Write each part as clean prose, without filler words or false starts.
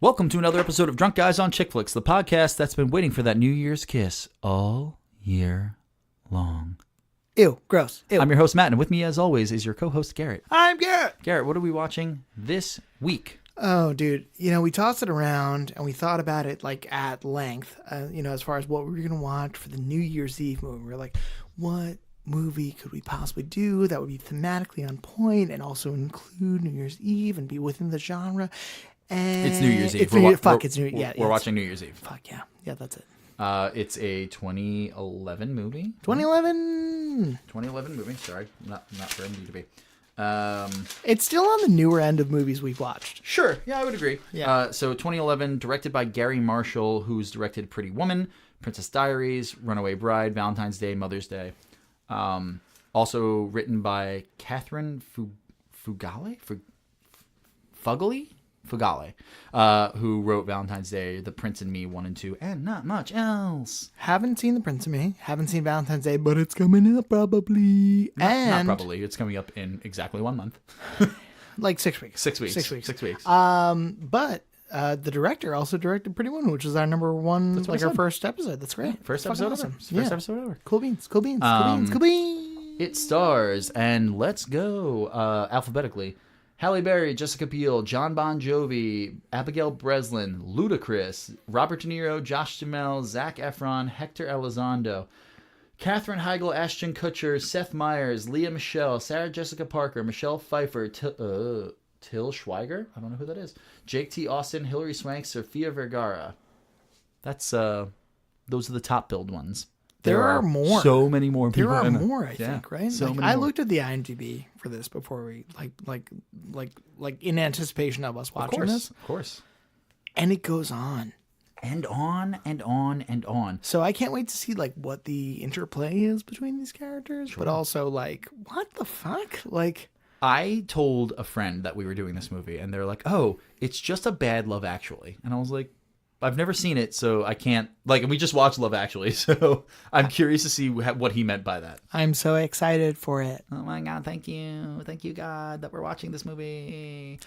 Welcome to another episode of Drunk Guys on Chick Flicks, the podcast that's been waiting for that New Year's kiss all year long. Ew, gross. Ew. I'm your host, Matt, and with me, as always, is your co-host, Garrett. I'm Garrett. Garrett, what are we watching this week? Oh, dude. We tossed it around and we thought about it like at length, as far as what we were going to watch for the New Year's Eve movie. We were like, what movie could we possibly do that would be thematically on point and also include New Year's Eve and be within the genre? And It's New Year's Eve. We're watching New Year's Eve. Fuck yeah. Yeah, that's it. It's a 2011 movie. 2011 movie. Sorry, not for MD to be. It's still on the newer end of movies we've watched. Sure. Yeah, I would agree. Yeah. So 2011, directed by Gary Marshall, who's directed Pretty Woman, Princess Diaries, Runaway Bride, Valentine's Day, Mother's Day. Also written by Catherine Fugale, who wrote Valentine's Day, The Prince and Me 1 and 2, and not much else. Haven't seen The Prince and Me. Haven't seen Valentine's Day, but it's coming up probably. Not probably. It's coming up in exactly 1 month. Like 6 weeks. 6 weeks. 6 weeks. 6 weeks. But the director also directed Pretty Woman, which is our number one, That's what I our said. first episode. That's great. First Fucking episode awesome. ever. First episode ever. Cool beans. Cool beans. Cool beans. Cool beans. It stars, and let's go alphabetically, Halle Berry, Jessica Biel, John Bon Jovi, Abigail Breslin, Ludacris, Robert De Niro, Josh Duhamel, Zac Efron, Hector Elizondo, Katherine Heigl, Ashton Kutcher, Seth Meyers, Leah Michele, Sarah Jessica Parker, Michelle Pfeiffer, Till Schweiger, I don't know who that is, Jake T. Austin, Hilary Swank, Sofia Vergara. That's those are the top billed ones. There are more. So many more people. There are more, I think, right? So many I more. looked at the IMDb for this before we like in anticipation of us watching this. Of course. And it goes on. And on and on and on. So I can't wait to see like what the interplay is between these characters, but also like what the fuck? Like I told a friend that we were doing this movie, and they're like, "Oh, it's just a bad Love Actually," and I was like, "I've never seen it, so I can't." Like, we just watched Love Actually, so I'm curious to see what he meant by that. I'm so excited for it. Oh my God! Thank you, God, that we're watching this movie.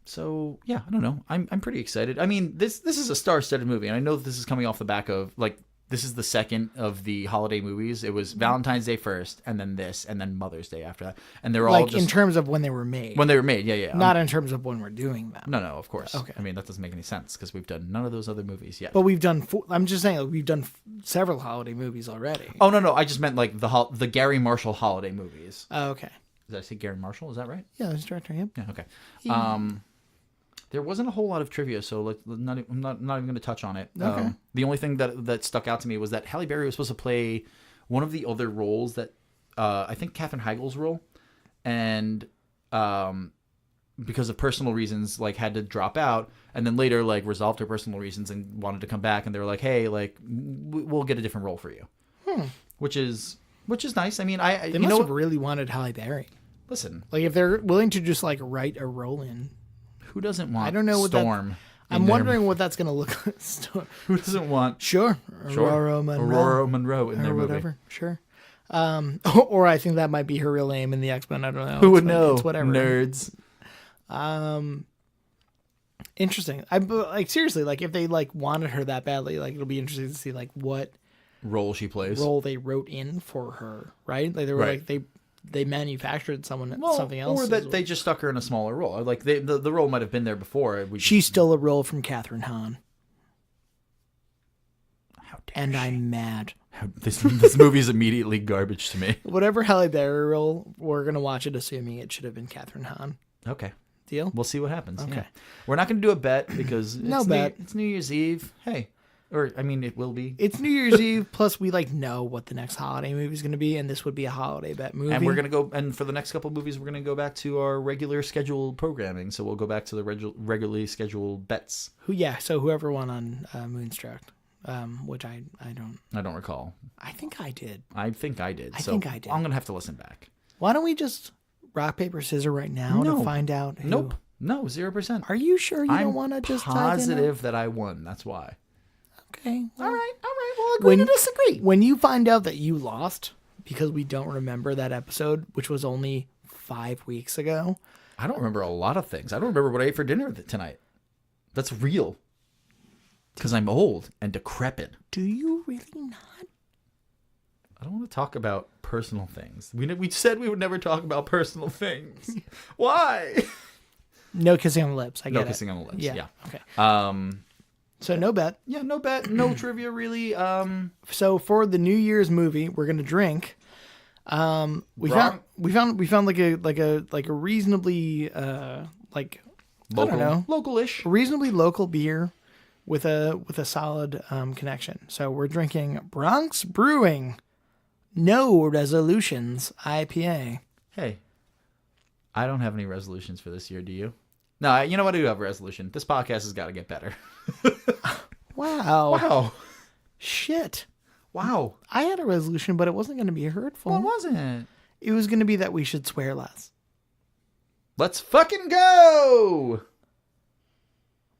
So yeah, I don't know. I'm pretty excited. I mean, this is a star-studded movie, and I know that this is coming off the back of like. This is the second of the holiday movies. It was Valentine's Day first, and then this, and then Mother's Day after that. And they're all Like just... in terms of when they were made. When they were made, yeah. Not in terms of when we're doing them. No, of course. Okay. I mean, that doesn't make any sense, because we've done none of those other movies yet. But we've done, I'm just saying, like, we've done several holiday movies already. Oh, no. I just meant like the Gary Marshall holiday movies. Oh, okay. Did I say Gary Marshall? Is that right? Yeah, that's director, yep. Yeah, okay. There wasn't a whole lot of trivia, so I'm not even going to touch on it. Okay. The only thing that stuck out to me was that Halle Berry was supposed to play one of the other roles that I think Katherine Heigl's role, and because of personal reasons, like had to drop out, and then later like resolved her personal reasons and wanted to come back, and they were like, "Hey, like we'll get a different role for you," which is nice. I mean, They must have really wanted Halle Berry. Listen, like if they're willing to just like write a role in. Who doesn't want? I don't know what Storm? I'm wondering what that's going to look like. Who doesn't want? Sure. Aurora Monroe in their movie. Whatever. Sure. Or I think that might be her real name in the X-Men. I don't know. Who would know? It's whatever. Nerds. Interesting. Like seriously, like if they like wanted her that badly, like it'll be interesting to see like what role she plays. Role they wrote in for her, right? Like they were like they manufactured something else, or that they just stuck her in a smaller role. Like the role might have been there before. She's still a role from Catherine Hahn. How dare and she? I'm mad. This movie is immediately garbage to me. Whatever Halle Berry role, we're gonna watch it, assuming it should have been Catherine Hahn. Okay. Deal. We'll see what happens. Okay. Yeah. We're not gonna do a bet because it's New Year's Eve. Hey. Or, I mean, it will be. It's New Year's Eve, plus we, like, know what the next holiday movie is going to be, and this would be a holiday bet movie. And we're going to go, and for the next couple of movies, we're going to go back to our regular scheduled programming. So we'll go back to the regularly scheduled bets. So whoever won on Moonstruck, which I don't recall. I think I did. I think I did. I'm going to have to listen back. Why don't we just rock, paper, scissors right now to find out who? Nope. No, 0%. Are you sure you don't want to just I'm positive that I won. That's why. Okay. All right. We'll agree to disagree. When you find out that you lost because we don't remember that episode, which was only 5 weeks ago. I don't remember a lot of things. I don't remember what I ate for dinner tonight. That's real. Because I'm old and decrepit. Do you really not? I don't want to talk about personal things. We said we would never talk about personal things. Why? No kissing on the lips. I get it. No kissing on the lips. Yeah. Okay. So no bet. Yeah, no bet. No trivia, really. So for the New Year's movie, we're gonna drink. We found like a reasonably like local, I don't know, local-ish, reasonably local beer with a solid connection. So we're drinking Bronx Brewing No Resolutions IPA. Hey, I don't have any resolutions for this year. Do you? No, you know what? I do have a resolution. This podcast has got to get better. Wow. Shit. Wow. I had a resolution, but it wasn't going to be hurtful. What wasn't it? It was going to be that we should swear less. Let's fucking go!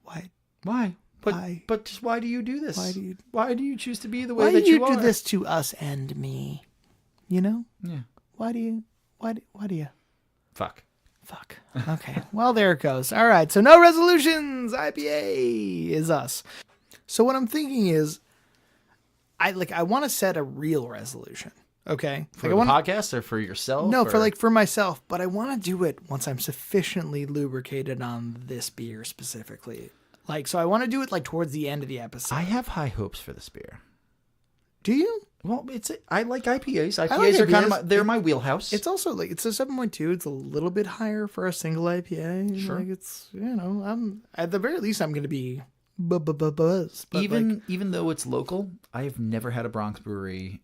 Why? Why? Why? But just why do you do this? Why do you choose to be the way why that do you are? you do this to us and me? You know? Yeah. Why do you? Fuck. Okay. Well, there it goes. All right. So no resolutions. IPA is us. So what I'm thinking is, I want to set a real resolution. Okay. For the podcast or for yourself? No, for myself. But I want to do it once I'm sufficiently lubricated on this beer specifically. So I want to do it towards the end of the episode. I have high hopes for this beer. Do you? Well, I like IPAs. IPAs like are kind IPAs. of they're my wheelhouse. It's also it's a 7.2. It's a little bit higher for a single IPA. Sure. It's I'm at the very least I'm going to be buzz. Even though it's local, I've never had a Bronx Brewery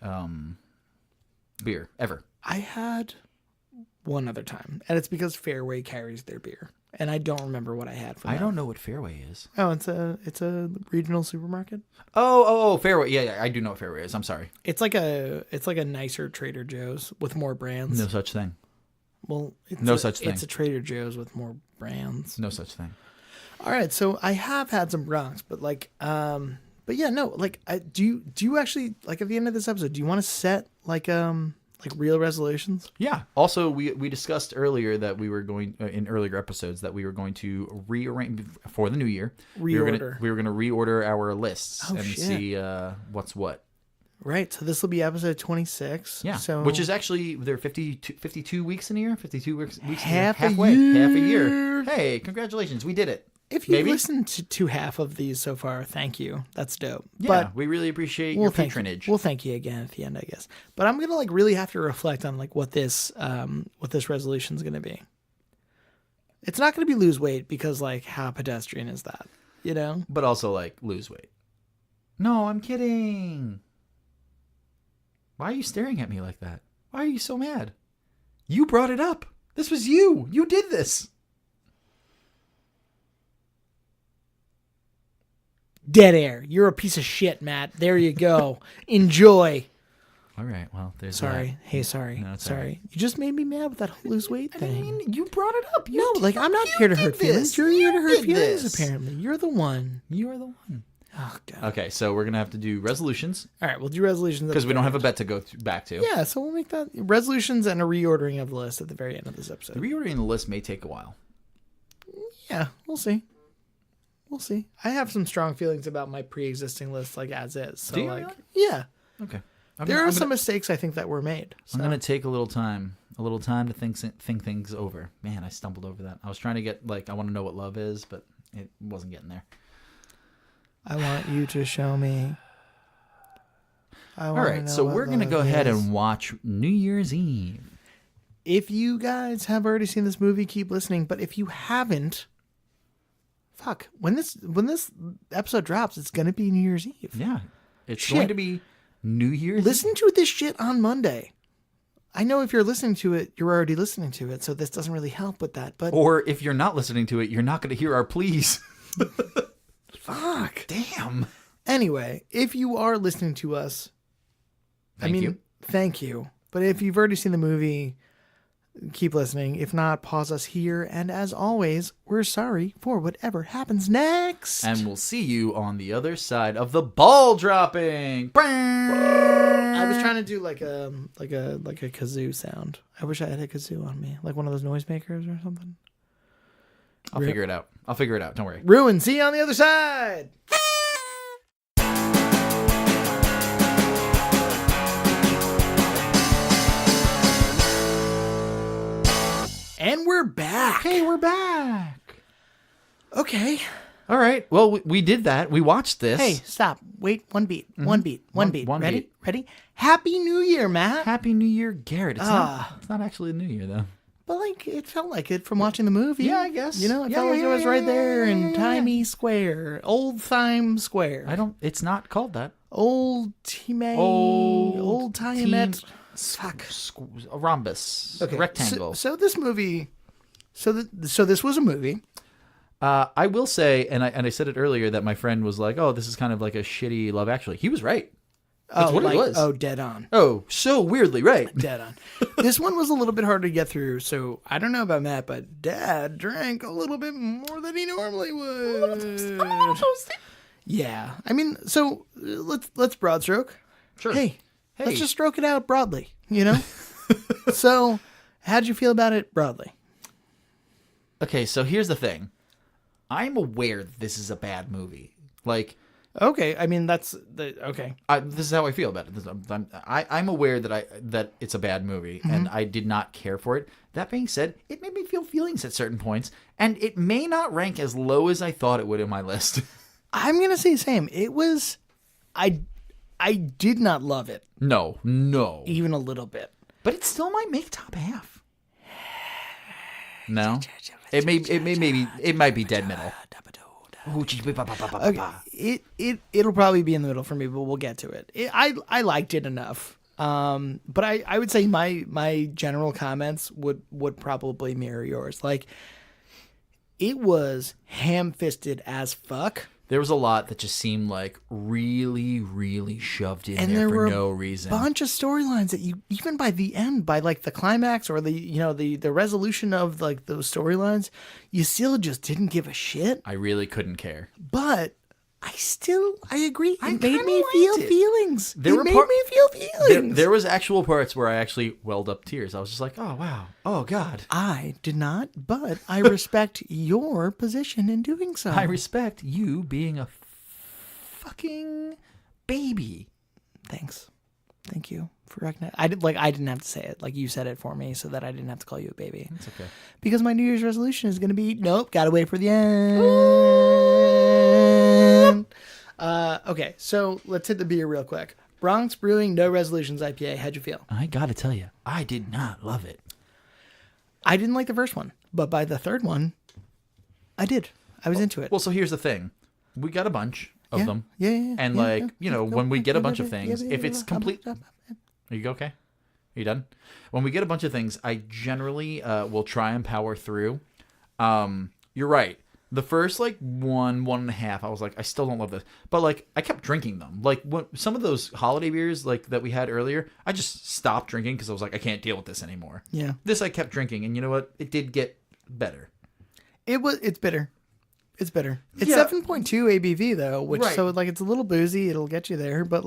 beer ever. I had one other time, and it's because Fairway carries their beer, and I don't remember what I had from them. I don't know what Fairway is. Oh, it's a regional supermarket. Oh, Fairway. Yeah, I do know what Fairway is. I'm sorry. It's like a nicer Trader Joe's with more brands. No such thing. Well, such thing. It's a Trader Joe's with more brands. No such thing. All right, so I have had some Bronx, but yeah, no, do you actually at the end of this episode, do you want to set real resolutions? Yeah. Also, we discussed earlier that we were going in earlier episodes that we were going to rearrange for the new year. Reorder. We were going to reorder our lists and shit. see what's what. Right. So this will be episode 26. Yeah. So which is actually there are 52 weeks in a year. 52 weeks. Halfway. Half a year. Hey, congratulations! We did it. If you've listened to half of these so far, thank you. That's dope. Yeah, but we really appreciate your patronage. We'll thank you again at the end, I guess. But I'm gonna really have to reflect on what this resolution is gonna be. It's not gonna be lose weight because how pedestrian is that, you know? But also lose weight. No, I'm kidding. Why are you staring at me like that? Why are you so mad? You brought it up. This was you. You did this. Dead air. You're a piece of shit, Matt. There you go. Enjoy. All right. Well, there's sorry. that. Hey, sorry. No, sorry. right. You just made me mad with that lose weight thing. I mean, you brought it up. I'm not here to hurt feelings. You're here to hurt feelings, apparently. You're the one. You're the one. Oh, God. Okay, so we're going to have to do resolutions. All right, we'll do resolutions. Because we don't have a bet to go back to. Yeah, so we'll make that resolutions and a reordering of the list at the very end of this episode. The reordering the list may take a while. Yeah, we'll see. We'll see. I have some strong feelings about my pre-existing list, as is. So, do you really? Yeah. Okay. There are some mistakes I think that were made. So. I'm going to take a little time to think things over. Man, I stumbled over that. I was trying to get, I want to know what love is, but it wasn't getting there. I want you to show me. All right, so we're going to go ahead and watch New Year's Eve. If you guys have already seen this movie, keep listening. But if you haven't, fuck. When this episode drops, it's going to be New Year's Eve. Yeah. It's going to be New Year's Listen to this shit on Monday. I know if you're listening to it, you're already listening to it, so this doesn't really help with that. But or if you're not listening to it, you're not going to hear our pleas. Fuck. Damn. Anyway, if you are listening to us, thank you. Thank you. But if you've already seen the movie, keep listening. If not, pause us here. And as always, we're sorry for whatever happens next. And we'll see you on the other side of the ball dropping. I was trying to do like a kazoo sound. I wish I had a kazoo on me, like one of those noisemakers or something. I'll figure it out. Don't worry. Ruin. See you on the other side. And we're back. Hey, we're back. Okay. All right. Well, we did that. We watched this. Hey, stop. Wait, one beat. One beat. One Ready? beat. Ready? Happy New Year, Matt. Happy New Year, Garrett. It's not actually a New Year, though. But, like, it felt like it from watching the movie. Yeah, I guess. You know, it felt like it was right there in Timey Square. Old Time Square. It's not called that. Old Time Fuck. A rhombus. Okay. Rectangle. So this movie, so this was a movie. I will say, and I said it earlier, that my friend was like, "Oh, this is kind of like a shitty Love Actually." He was right. That's what it was. Oh, dead on. Oh, so weirdly right. Dead on. This one was a little bit hard to get through, so I don't know about Matt, but Dad drank a little bit more than he normally would. Yeah, I mean, so let's broad stroke. Sure. Hey, let's just stroke it out broadly. You know. So, how'd you feel about it broadly? Okay, so here's the thing. I'm aware that this is a bad movie. Like, okay, I mean okay. This is how I feel about it. I'm aware that it's a bad movie, and I did not care for it. That being said, it made me feel feelings at certain points, and it may not rank as low as I thought it would in my list. I'm gonna say the same. It was, I did not love it. No, Even a little bit. but it still might make top half. No, it might be dead middle. Okay, it'll probably be in the middle for me, but we'll get to it. I liked it enough. But I would say my general comments would probably mirror yours. Like, it was ham-fisted as fuck. There was a lot that just seemed like really, really shoved in And there there for were no reason. Bunch of storylines that you, even by the end, by like the climax or the resolution of like those storylines, you still just didn't give a shit. I really couldn't care. But I agree. I It made kinda me liked feel it. feelings. There It were made par- me feel feelings. There was actual parts where I actually welled up tears. I was just like, oh, wow. Oh, God. I did not, but I respect your position in doing so. I respect you being a fucking baby. Thanks. Thank you for recognizing. I didn't have to say it. Like, you said it for me so that I didn't have to call you a baby. It's okay. Because my New Year's resolution is going to be, nope, gotta wait for the end. Okay, so let's hit the beer real quick. Bronx Brewing No Resolutions IPA. How'd you feel? I gotta tell you, I did not love it. I didn't like the first one, but by the third one, I did. I was into it. Well, so here's the thing. We got a bunch of them. Yeah. And when we get a bunch of things, if it's complete... Are you okay? Are you done? When we get a bunch of things, I generally will try and power through. You're right. The first one and a half, I was like, I still don't love this. But I kept drinking them. Like some of those holiday beers that we had earlier, I just stopped drinking because I was like, I can't deal with this anymore. Yeah. This I kept drinking, and you know what? It did get better. It's bitter. It's bitter. It's Yeah. 7.2 ABV though, which Right. so it's a little boozy. It'll get you there, but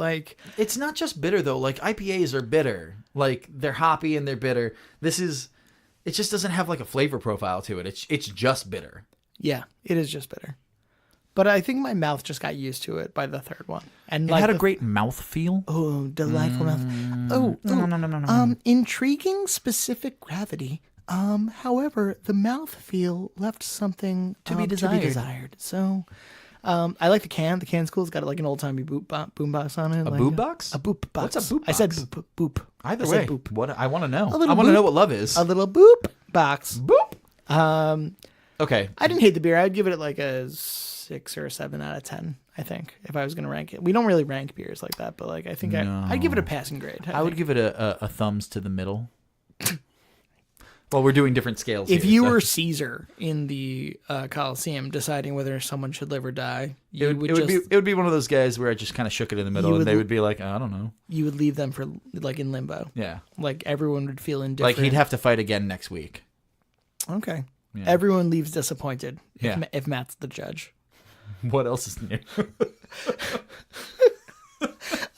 It's not just bitter though. IPAs are bitter. They're hoppy and they're bitter. It just doesn't have a flavor profile to it. It's just bitter. yeah, it is just bitter. But I think my mouth just got used to it by the third one, and It had a great mouthfeel. oh, delightful mouth. No. Intriguing specific gravity. However, the mouthfeel left something To be desired. So, I like the can. The can's cool. It's got an old timey boombox on it. A boom box? A boop box. What's a boop I said box? boop. Either I way, said boop. what I want to know. little I want to boop. know what love is. A little boop box. Boop. Okay. I didn't hate the beer. I'd give it a 6 or a 7 out of 10. I think if I was going to rank it, we don't really rank beers like that, but I think I'd give it a passing grade. I would give it a thumbs to the middle. Well, we're doing different scales. If here, you so. were Caesar in the Coliseum deciding whether someone should live or die, it would be one of those guys where I just kind of shook it in the middle, and they would be like, I don't know. You would leave them for in limbo. Yeah. Everyone would feel indifferent. He'd have to fight again next week. Okay. Yeah. Everyone leaves disappointed. Yeah. If Matt's the judge. What else is new?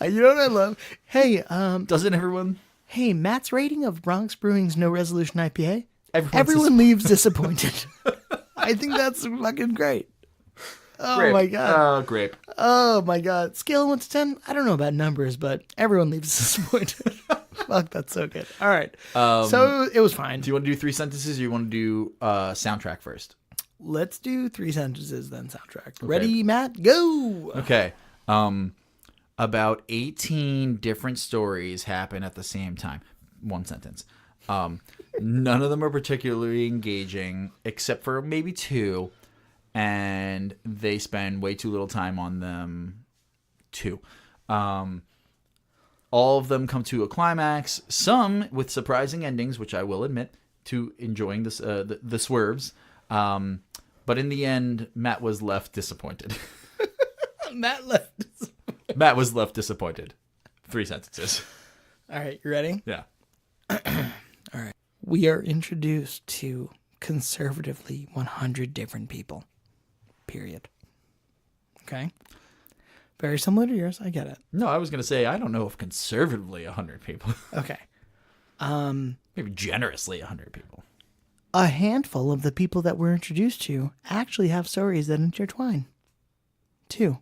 You know what I love? Hey, Doesn't everyone? Hey, Matt's rating of Bronx Brewing's No Resolution IPA. Everyone's Everyone leaves disappointed. I think that's fucking great. Oh Grape. my god. Grape. Oh my god. Scale of 1 to 10. I don't know about numbers, but everyone leaves disappointed. Fuck, that's so good. All right. So it was fine. Do you want to do 3 sentences or you want to do soundtrack first? Let's do 3 sentences, then soundtrack. Okay. Ready, Matt? Go! Okay. About 18 different stories happen at the same time. 1 sentence. None of them are particularly engaging, except for maybe 2. And they spend way too little time on them, too. All of them come to a climax, some with surprising endings, which I will admit to enjoying this, the swerves. But in the end, Matt was left disappointed. Matt was left disappointed. 3 sentences. All right, you ready? Yeah. All right. We are introduced to conservatively 100 different people. Period. Okay? Very similar to yours. I get it. No, I was going to say, I don't know if conservatively 100 people. Okay. Maybe generously 100 people. A handful of the people that we're introduced to actually have stories that intertwine. 2.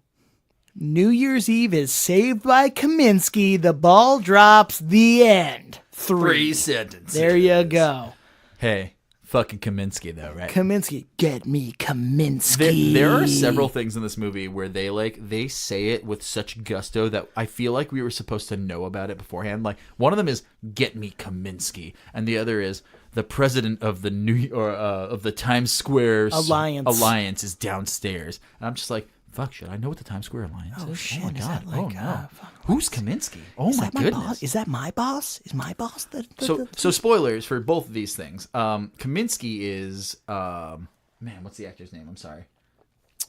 New Year's Eve is saved by Kaminsky. The ball drops. The end. 3 sentences. There you go. Hey, fucking Kaminsky though, right? Kaminsky. Get me Kaminsky. There are several things in this movie where they say it with such gusto that I feel like we were supposed to know about it beforehand. Like one of them is "Get me Kaminsky," and the other is the president of the of the Times Square Alliance is downstairs. And I'm just like, fuck, should I know what the Times Square Alliance is? Shit, oh my god! Like, oh no! Who's Kaminsky? Oh my goodness! Boss? Is that my boss? Is my boss the So spoilers for both of these things. Kaminsky is man, what's the actor's name? I'm sorry.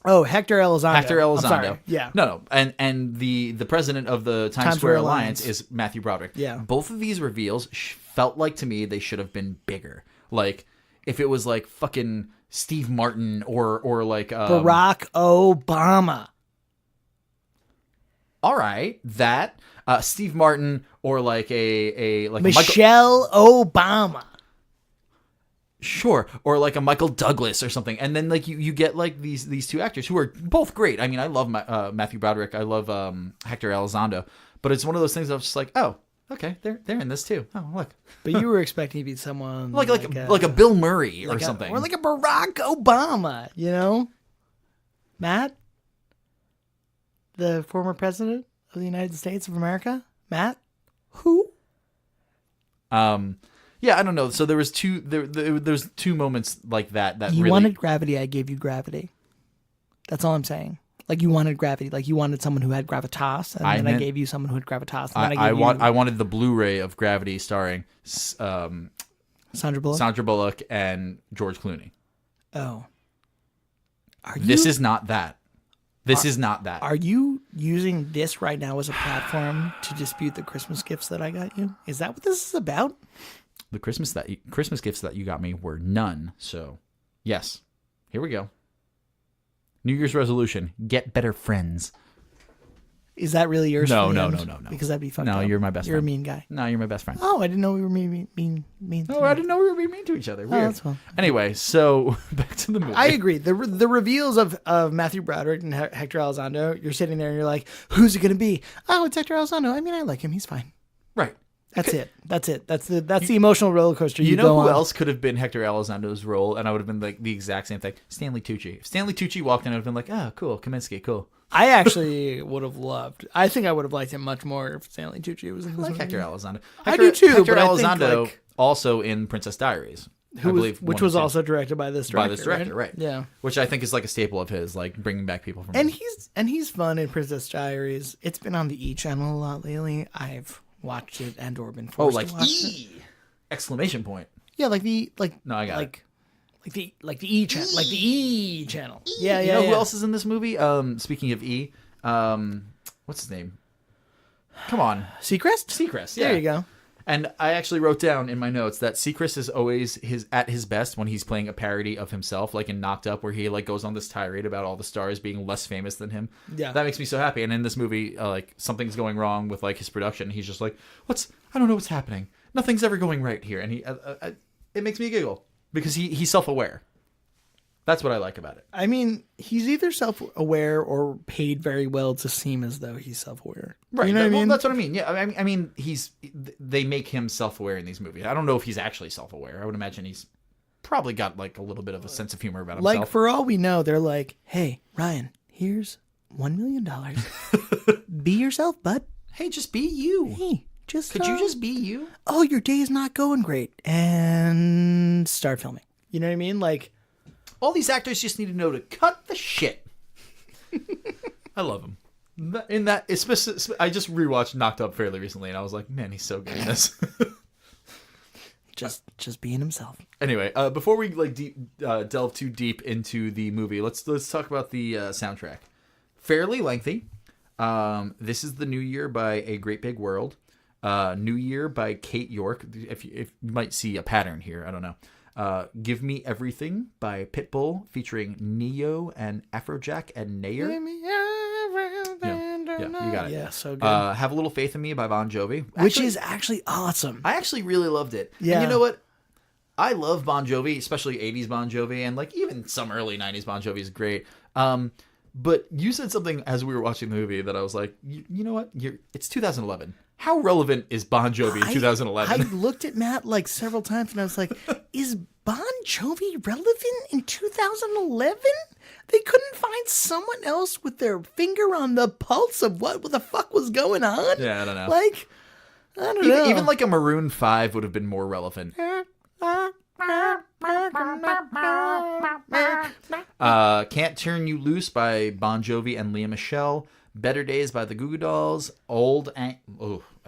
Oh, Hector Elizondo. Hector Elizondo. I'm sorry. Yeah. No. And the president of the Times Square Alliance is Matthew Broderick. Yeah. Both of these reveals felt like to me they should have been bigger. Like if it was like fucking Steve Martin or like Barack Obama. All right, that Steve Martin or like like Michelle Obama. Sure, or like a Michael Douglas or something, and then like you get like these 2 actors who are both great. I mean, I love Matthew Broderick, I love Hector Elizondo, but it's one of those things I was just like, oh, okay, they're in this too. Oh, look. But you were expecting to be someone like a Bill Murray or something, or like a Barack Obama, you know, Matt, the former president of the United States of America, Matt, who? Yeah, I don't know. So there was there's 2 moments like that you really... wanted gravity. I gave you gravity. That's all I'm saying. Like you wanted gravity. Like you wanted someone who had gravitas, and then I gave you someone who had gravitas. And I wanted the Blu-ray of Gravity starring Sandra Bullock and George Clooney. Oh, This is not that. This is not that. Are you using this right now as a platform to dispute the Christmas gifts that I got you? Is that what this is about? The Christmas gifts that you got me were none. So, yes. Here we go. New Year's resolution: get better friends. Is that really yours? No. Because that'd be fucked up. No, you're my best friend. You're a mean guy. No, you're my best friend. Oh, I didn't know we were mean. No, I didn't know we were being mean to each other. Weird. Oh, that's cool. Anyway, so back to the movie. I agree. The reveals of Matthew Broderick and Hector Elizondo, you're sitting there and you're like, who's it going to be? Oh, it's Hector Elizondo. I mean, I like him. He's fine. Right. That's it. That's the emotional roller coaster. You know who else could have been Hector Elizondo's role, and I would have been like the exact same thing? Stanley Tucci. If Stanley Tucci walked in, I would have been like, oh, cool, Kaminsky, cool. I actually would have loved. I think I would have liked him much more if Stanley Tucci was in this movie. Hector Elizondo. I do too. Hector but Elizondo I think, also in Princess Diaries, which was also directed by this director. Right? Yeah. Which I think is like a staple of his, like bringing back people from. And he's fun in Princess Diaries. It's been on the E channel a lot lately. I've watched it and or been forced to watch it. Exclamation point. Yeah, like the No, I got it. Like the E channel, like the E channel. Yeah, You know who else is in this movie? Speaking of E, what's his name? Come on, Seacrest. Seacrest. Yeah. There you go. And I actually wrote down in my notes that Seacrest is always at his best when he's playing a parody of himself, like in Knocked Up, where he like goes on this tirade about all the stars being less famous than him. Yeah, that makes me so happy. And in this movie, like something's going wrong with like his production. He's just like, I don't know what's happening. Nothing's ever going right here, and he it makes me giggle because he's self-aware. That's what I like about it. I mean, he's either self-aware or paid very well to seem as though he's self-aware. Right. You know what I mean? That's what I mean. Yeah. I mean, they make him self-aware in these movies. I don't know if he's actually self-aware. I would imagine he's probably got like a little bit of a sense of humor about himself. Like, for all we know, they're like, hey, Ryan, here's $1 million. Be yourself, bud. Hey, just be you. Hey, could you just be you? Oh, your day is not going great. And start filming. You know what I mean? Like, all these actors just need to know to cut the shit. I love him. In that, especially, I just rewatched Knocked Up fairly recently, and I was like, man, he's so good in this. just being himself. Anyway, before we like delve too deep into the movie, let's talk about the soundtrack. Fairly lengthy. This is The New Year by A Great Big World. New Year by Kate York. If you might see a pattern here, I don't know. Give Me Everything by Pitbull featuring Neo and Afrojack and Nair. Give me everything. Yeah, you got it. Yeah, so good. Have a Little Faith in Me by Bon Jovi. Which is actually awesome. I actually really loved it. Yeah. And you know what? I love Bon Jovi, especially 80s Bon Jovi, and like even some early 90s Bon Jovi is great. But you said something as we were watching the movie that I was like, you know what? It's 2011. How relevant is Bon Jovi in 2011? I looked at Matt like several times and I was like, is Bon Jovi relevant in 2011? They couldn't find someone else with their finger on the pulse of what the fuck was going on? Yeah, I don't know. Like, I don't know. Even like a Maroon 5 would have been more relevant. Can't Turn You Loose by Bon Jovi and Lea Michele. Better Days by the Goo Goo Dolls. I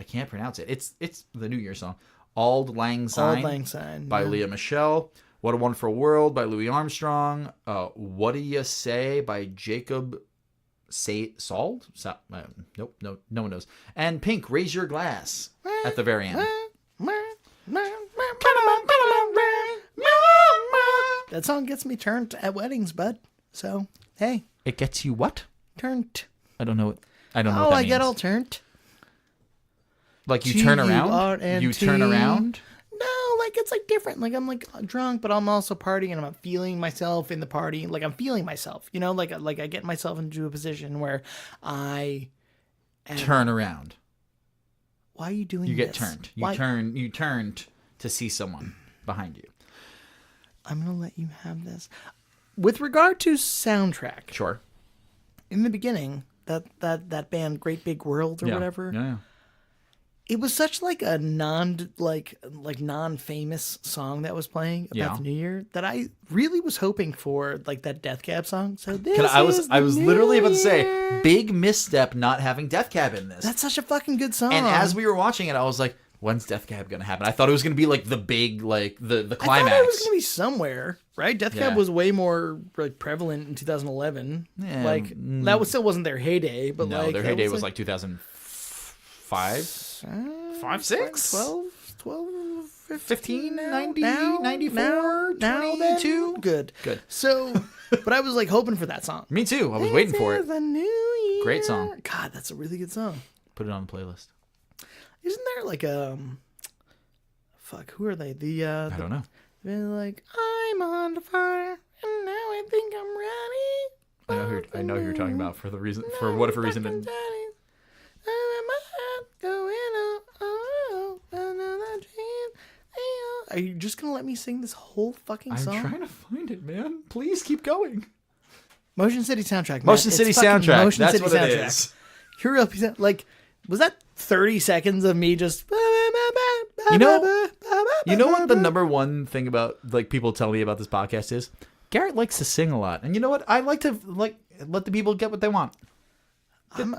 can't pronounce it. It's the New Year song. Auld Lang Syne by Lea Michele. What a Wonderful World by Louis Armstrong. What Do You Say by Jacob Sald? Nope, no one knows. And Pink, Raise Your Glass at the very end. That song gets me turned at weddings, bud. So, hey. It gets you what? Turned. I don't know what that I means. get all turned. Like you turn around? You turn around? No, like it's like different. Like I'm like drunk, but I'm also partying and I'm feeling myself in the party. Like I'm feeling myself, you know, like I get myself into a position where I turn around. Why are you doing You this? get turned. Why? You turned to see someone behind you. I'm going to let you have this. With regard to soundtrack. Sure. In the beginning, that band Great Big World or whatever. Yeah. It was such like a non-famous song that was playing about the New Year that I really was hoping for like that Death Cab song. So I was literally about to say, big misstep not having Death Cab in this. That's such a fucking good song. And as we were watching it, I was like, when's Death Cab gonna happen? I thought it was gonna be like the big, like the climax. I thought it was gonna be somewhere, right? Death Cab was way more like prevalent in 2011. Yeah, like that still wasn't their heyday, but no, like their heyday was like 2005. 5, 6? 12, 15, 90, now, 94, 22. Good. So, but I was like hoping for that song. Me too. I was waiting for it. The New Year. Great song. God, that's a really good song. Put it on the playlist. Isn't there like fuck, who are they? I don't know. They're like, I'm on the fire and now I think I'm ready. I know who you're talking about for whatever reason. Are you just gonna let me sing this whole fucking song? I'm trying to find it, man. Please keep going. Motion City Soundtrack. Motion City Soundtrack. That's what it is. Hurry up, like, was that 30 seconds of me just? You know what the number one thing about like people tell me about this podcast is? Garrett likes to sing a lot, and you know what? I like to like let the people get what they want.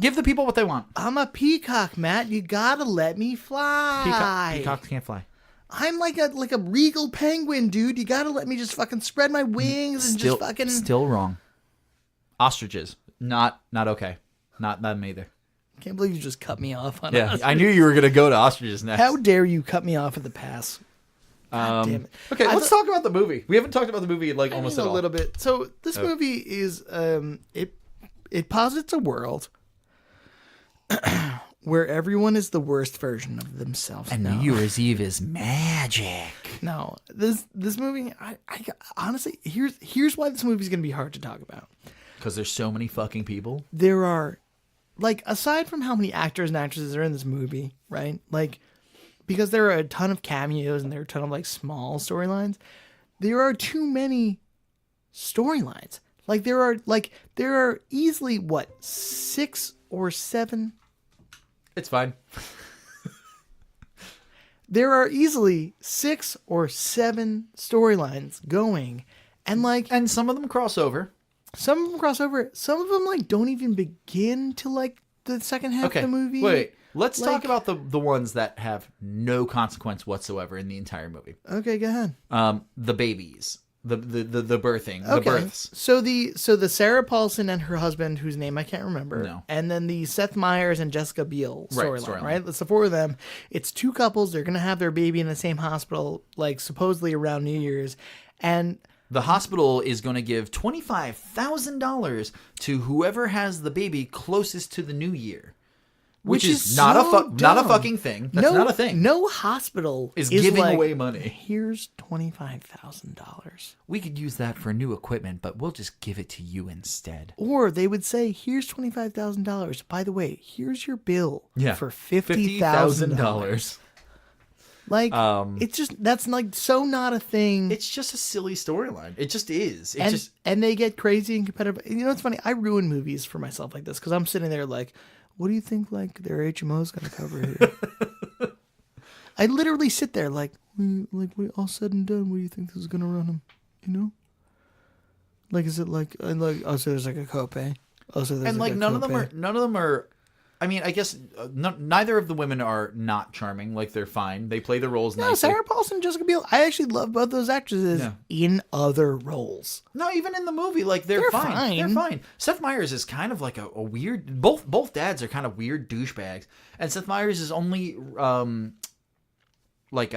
Give the people what they want. I'm a peacock, Matt. You gotta let me fly. Peacocks can't fly. I'm like a regal penguin, dude. You gotta let me just fucking spread my wings and just fucking. Still wrong. Ostriches, not okay. Not them either. Can't believe you just cut me off on. Yeah, I knew you were gonna go to ostriches next. How dare you cut me off at the pass? God damn it. Okay, let's talk about the movie. We haven't talked about the movie like almost at all. A little bit. So this movie is it posits a world where everyone is the worst version of themselves. And no. New Year's Eve is magic. No, this movie, I honestly, here's why this movie's gonna be hard to talk about. Because there's so many fucking people. There are, like, aside from how many actors and actresses are in this movie, right? Like, because there are a ton of cameos and there are a ton of, like, small storylines, there are too many storylines. Like, there are easily, 6 or 7? It's fine. There are easily 6 or 7 storylines going. And some of them cross over. Some of them cross over. Some of them, like, don't even begin till, like, the second half of the movie. Wait. Let's talk about the ones that have no consequence whatsoever in the entire movie. Okay, go ahead. The babies. The birthing. Okay. The births. So the Sarah Paulson and her husband, whose name I can't remember. No. And then the Seth Meyers and Jessica Biel storyline, storyline. right? It's the 4 of them. It's 2 couples. They're going to have their baby in the same hospital, like, supposedly around New Year's. And The hospital is going to give $25,000 to whoever has the baby closest to the new year. Which is not a fucking thing. That's not a thing. No hospital is giving like, away money. Here's $25,000. We could use that for new equipment, but we'll just give it to you instead. Or they would say, here's $25,000. By the way, here's your bill for $50,000. Like, it's just, that's like so not a thing. It's just a silly storyline. It just is. And they get crazy and competitive. You know what's funny? I ruin movies for myself like this because I'm sitting there like, what do you think, like, their HMO is going to cover here? I literally sit there like, all said and done, what do you think this is going to run them? You know? Like, is it like, oh, so there's like a copay? Oh, so there's and like none of them are. I mean, I guess neither of the women are not charming. Like, they're fine. They play the roles nicely. Sarah Paulson and Jessica Biel. I actually love both those actresses in other roles. No, even in the movie, like, they're fine. They're fine. Seth Meyers is kind of like a weird. Both dads are kind of weird douchebags, and Seth Meyers is only like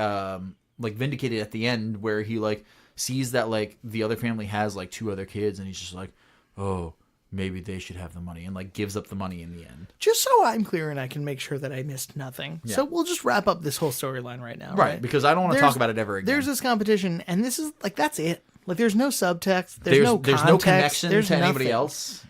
vindicated at the end where he like sees that like the other family has like 2 other kids, and he's just like, oh, maybe they should have the money, and like gives up the money in the end. Just so I'm clear and I can make sure that I missed nothing. Yeah. So we'll just wrap up this whole storyline right now. Right, because I don't want to talk about it ever again. There's this competition, and this is like, that's it. Like, there's no subtext. There's no context. There's no connection to nothing. anybody else.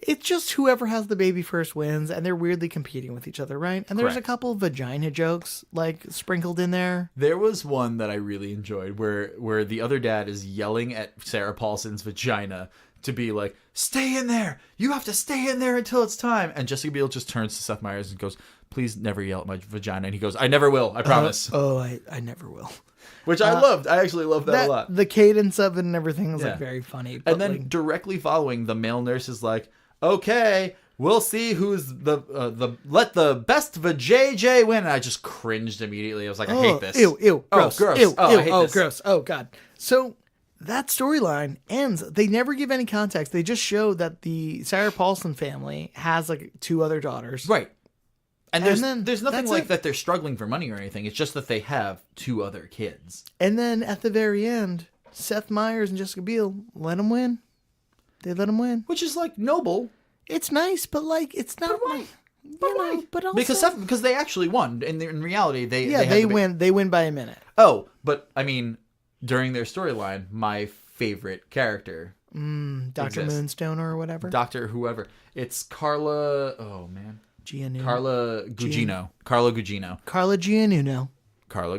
It's just whoever has the baby first wins, and they're weirdly competing with each other, right? And there's a couple vagina jokes like sprinkled in there. There was one that I really enjoyed where the other dad is yelling at Sarah Paulson's vagina to be like, stay in there. You have to stay in there until it's time. And Jessica Biel just turns to Seth Meyers and goes, please never yell at my vagina. And he goes, I never will. I promise. I never will. Which I loved. I actually loved that a lot. The cadence of it and everything was like very funny. And then like, directly following, the male nurse is like, okay, we'll see who's let the best vajayjay win. And I just cringed immediately. I was like, I hate this. Ew, gross. Oh, gross. Ew, I hate this. Gross. Oh, God. So that storyline ends. They never give any context. They just show that the Sarah Paulson family has like 2 other daughters. Right. And there's nothing like that they're struggling for money or anything. It's just that they have 2 other kids. And then at the very end, Seth Meyers and Jessica Biel let them win. They let them win. Which is like noble. It's nice, but like it's not like, but also because they actually won. In reality, they win. They win by a minute. Oh, but I mean, during their storyline, my favorite character, Dr. Moonstone or whatever, Dr. whoever, it's Carla. Oh man, Carla Gugino. Carla Giannino. Carla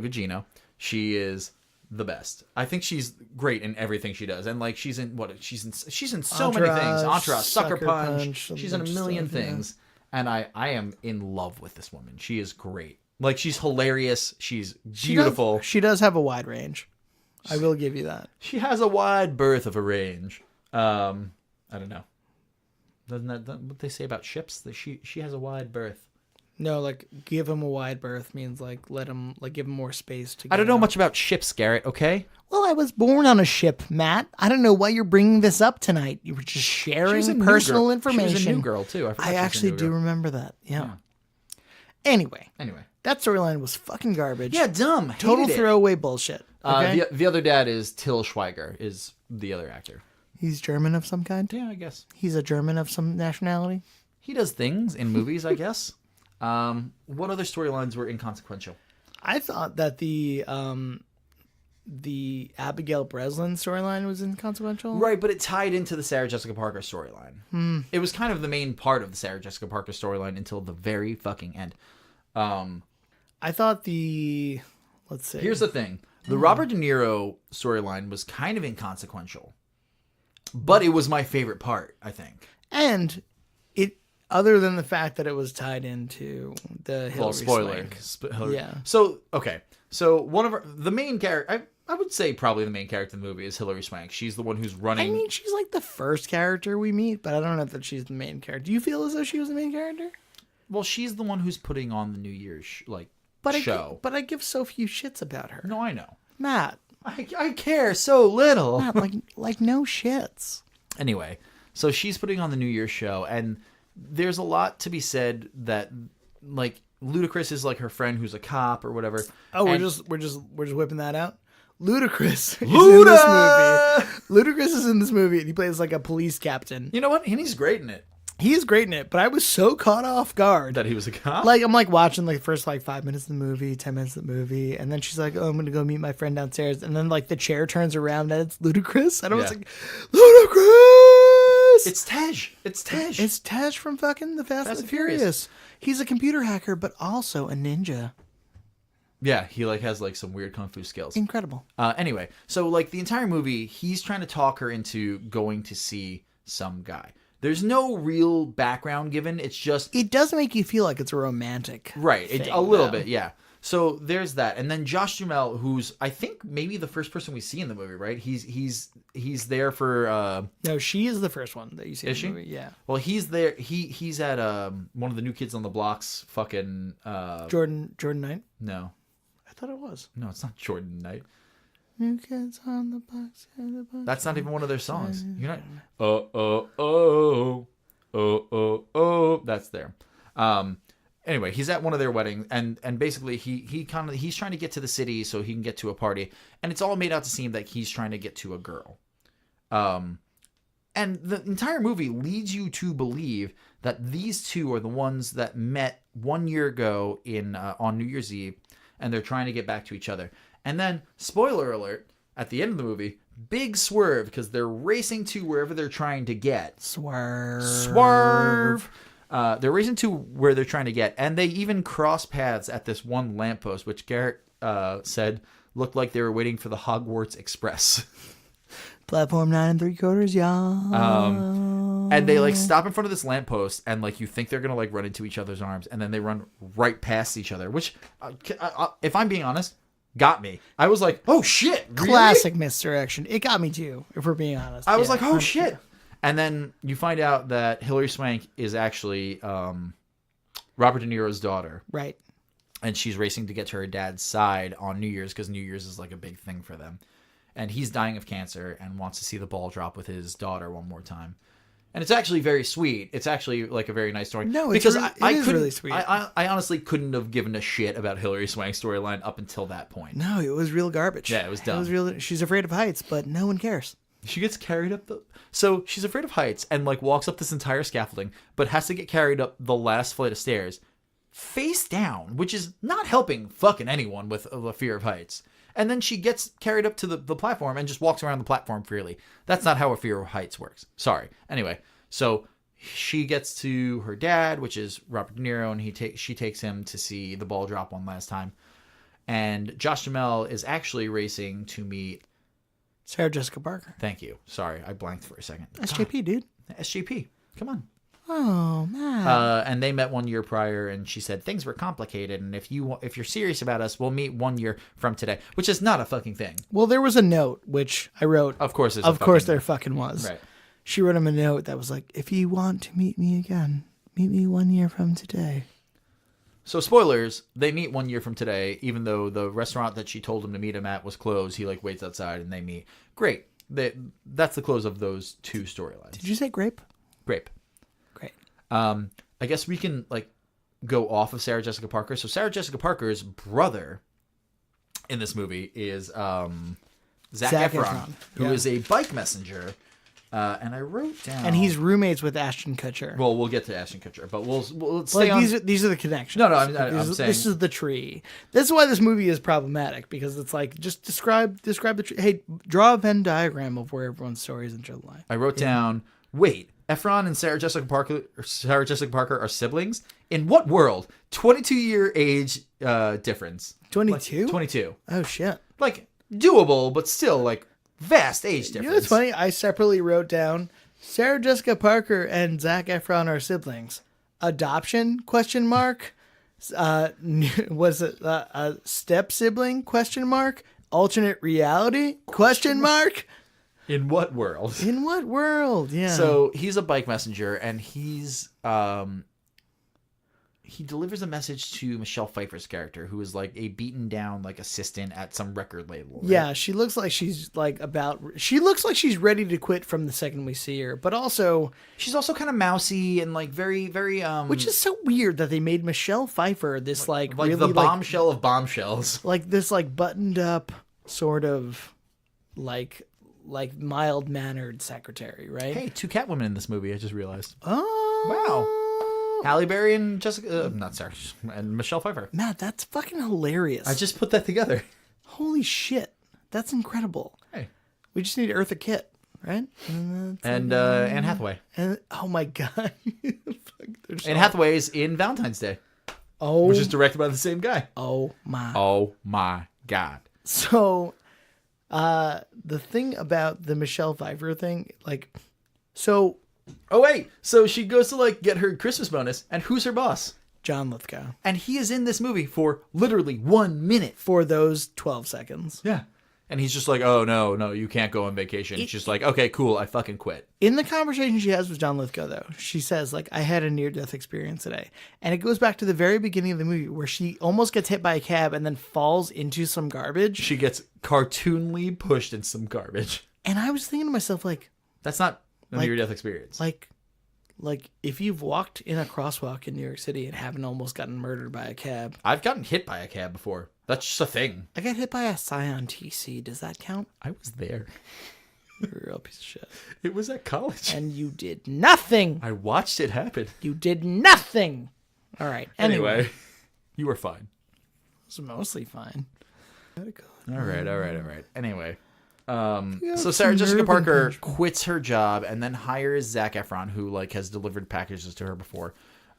Gugino. She is the best. I think she's great in everything she does, and like she's in so many things. Entourage, Sucker Punch. She's in a million things, and I am in love with this woman. She is great. Like, she's hilarious. She's beautiful. She does have a wide range. I will give you that. She has a wide berth of a range. I don't know. Doesn't that what they say about ships? That she has a wide berth. No, like, give him a wide berth means like let him, like, give him more space to. I don't know much about ships, Garrett. Okay. Well, I was born on a ship, Matt. I don't know why you're bringing this up tonight. You were just sharing personal information. She was a new girl too. I actually do remember that. Yeah. Anyway, that storyline was fucking garbage. Yeah, dumb. Total throwaway bullshit. Okay? The other dad is Till Schweiger, is the other actor. He's German of some kind? Yeah, I guess. He's a German of some nationality? He does things in movies, I guess. What other storylines were inconsequential? I thought that the Abigail Breslin storyline was inconsequential. Right, but it tied into the Sarah Jessica Parker storyline. It was kind of the main part of the Sarah Jessica Parker storyline until the very fucking end. I thought let's see. Here's the thing. The Robert De Niro storyline was kind of inconsequential. But it was my favorite part, I think. And other than the fact that it was tied into the Hillary spoiler. Swank. Yeah. So, okay. So, the main character, I would say probably the main character in the movie is Hillary Swank. She's the one who's running. I mean, she's like the first character we meet, but I don't know that she's the main character. Do you feel as though she was the main character? Well, she's the one who's putting on the New Year's show. But I give so few shits about her. No, I know. Matt. I care so little. Matt, like no shits. Anyway, so she's putting on the New Year's show, and there's a lot to be said that, like, Ludacris is like her friend who's a cop or whatever. Oh, we're just whipping that out. Ludacris is in this movie. Ludacris is in this movie, and he plays like a police captain. You know what? And he's great in it. He is great in it, but I was so caught off guard that he was a cop. Like, I'm like watching like the first like 5 minutes of the movie, 10 minutes of the movie, and then she's like, "Oh, I'm gonna go meet my friend downstairs," and then like the chair turns around and it's Ludacris, and I was like, "Ludacris!" It's Tej. It's Tej from fucking the Fast and the Furious. He's a computer hacker, but also a ninja. Yeah, he like has like some weird kung fu skills. Incredible. Anyway, so like the entire movie, he's trying to talk her into going to see some guy. There's no real background given. It's just... It does make you feel like it's a romantic thing, a little bit, yeah. So there's that. And then Josh Duhamel, who's, I think, maybe the first person we see in the movie, right? He's there for... No, she is the first one that you see in the movie, yeah. Well, he's there. He's at one of the New Kids on the Block's fucking... Jordan Knight? No. I thought it was. No, it's not Jordan Knight. New Kids on the Block. That's not even one of their songs. You're not. That's there. Anyway, he's at one of their weddings, and basically he's trying to get to the city so he can get to a party, and it's all made out to seem that he's trying to get to a girl. And the entire movie leads you to believe that these two are the ones that met 1 year ago on New Year's Eve, and they're trying to get back to each other. And then, spoiler alert, at the end of the movie, big swerve because they're racing to wherever they're trying to get. Swerve. They're racing to where they're trying to get, and they even cross paths at this one lamppost, which Garrett said looked like they were waiting for the Hogwarts Express. Platform 9 3/4, y'all. And they like stop in front of this lamppost, and like you think they're gonna like run into each other's arms, and then they run right past each other. Which, if I'm being honest, got me. I was like, oh shit, really? Classic misdirection. It got me too, if we're being honest. I was like, oh shit. And then you find out that Hillary Swank is actually Robert De Niro's daughter. Right. And she's racing to get to her dad's side on New Year's because New Year's is like a big thing for them. And he's dying of cancer and wants to see the ball drop with his daughter one more time. And it's actually very sweet. It's actually like a very nice story. No, it's because it is really sweet. I honestly couldn't have given a shit about Hillary Swank's storyline up until that point. No, it was real garbage. Yeah, it was dumb. It was real. She's afraid of heights, but no one cares. She gets carried up so she's afraid of heights and like walks up this entire scaffolding, but has to get carried up the last flight of stairs face down, which is not helping fucking anyone with a fear of heights. And then she gets carried up to the platform and just walks around the platform freely. That's not how a fear of heights works. Sorry. Anyway, so she gets to her dad, which is Robert De Niro, and she takes him to see the ball drop one last time. And Josh Duhamel is actually racing to meet Sarah Jessica Parker. Thank you. Sorry, I blanked for a second. SJP, dude. SJP. Come on. Oh, man. And they met 1 year prior, and she said things were complicated, and if you're serious about us, we'll meet 1 year from today, which is not a fucking thing. Well, there was a note which I wrote. Of course, there fucking was. Right. She wrote him a note that was like, "If you want to meet me again, meet me 1 year from today." So spoilers, they meet 1 year from today, even though the restaurant that she told him to meet him at was closed. He like waits outside, and they meet. Great. That's the close of those two storylines. Did you say grape? Grape. Great. I guess we can like go off of Sarah Jessica Parker. So Sarah Jessica Parker's brother in this movie is Zac Efron, who is a bike messenger And I wrote down... And he's roommates with Ashton Kutcher. Well, we'll get to Ashton Kutcher, but we'll like stay on... These are the connections. No, I'm saying... This is the tree. This is why this movie is problematic, because it's like, just describe the tree. Hey, draw a Venn diagram of where everyone's stories and shit lie. I wrote down, wait, Efron and Sarah Jessica Parker are siblings? In what world? 22-year age difference. 22? Like, 22. Oh, shit. Like, doable, but still, like, vast age difference. You know what's funny? I separately wrote down Sarah Jessica Parker and Zac Efron are siblings. Adoption? Question mark. Was it a step sibling? Question mark. Alternate reality? Question mark. In what world? In what world? Yeah. So he's a bike messenger, and he's he delivers a message to Michelle Pfeiffer's character, who is like a beaten down like assistant at some record label. Right? Yeah, she looks like she's ready to quit from the second we see her, but also she's also kind of mousy and like very which is so weird that they made Michelle Pfeiffer this like really the bombshell of bombshells, like this like buttoned up sort of like mild mannered secretary, right? Hey, 2 Catwomen in this movie. I just realized. Oh wow. Halle Berry and and Michelle Pfeiffer. Matt, that's fucking hilarious. I just put that together. Holy shit, that's incredible. Hey, we just need Eartha Kitt, right? And Anne Hathaway. And oh my god, Anne Hathaway's in Valentine's Day. Oh, which is directed by the same guy. Oh my god. So, the thing about the Michelle Pfeiffer thing, like, so. Oh wait, so she goes to like get her Christmas bonus, and who's her boss? John Lithgow. And he is in this movie for literally 1 minute. For those 12 seconds. Yeah. And he's just like, oh no, you can't go on vacation. She's just like, okay, cool, I fucking quit. In the conversation she has with John Lithgow, though, she says, like, I had a near-death experience today. And it goes back to the very beginning of the movie where she almost gets hit by a cab and then falls into some garbage. She gets cartoonly pushed in some garbage. And I was thinking to myself, like... That's not a near-death experience. Like, if you've walked in a crosswalk in New York City and haven't almost gotten murdered by a cab... I've gotten hit by a cab before. That's just a thing. I got hit by a Scion TC. Does that count? I was there. You're a real piece of shit. It was at college. And you did nothing. I watched it happen. You did nothing. All right. Anyway. You were fine. I was mostly fine. All right. Anyway. So Sarah Jessica Parker quits her job and then hires Zac Efron, who like has delivered packages to her before,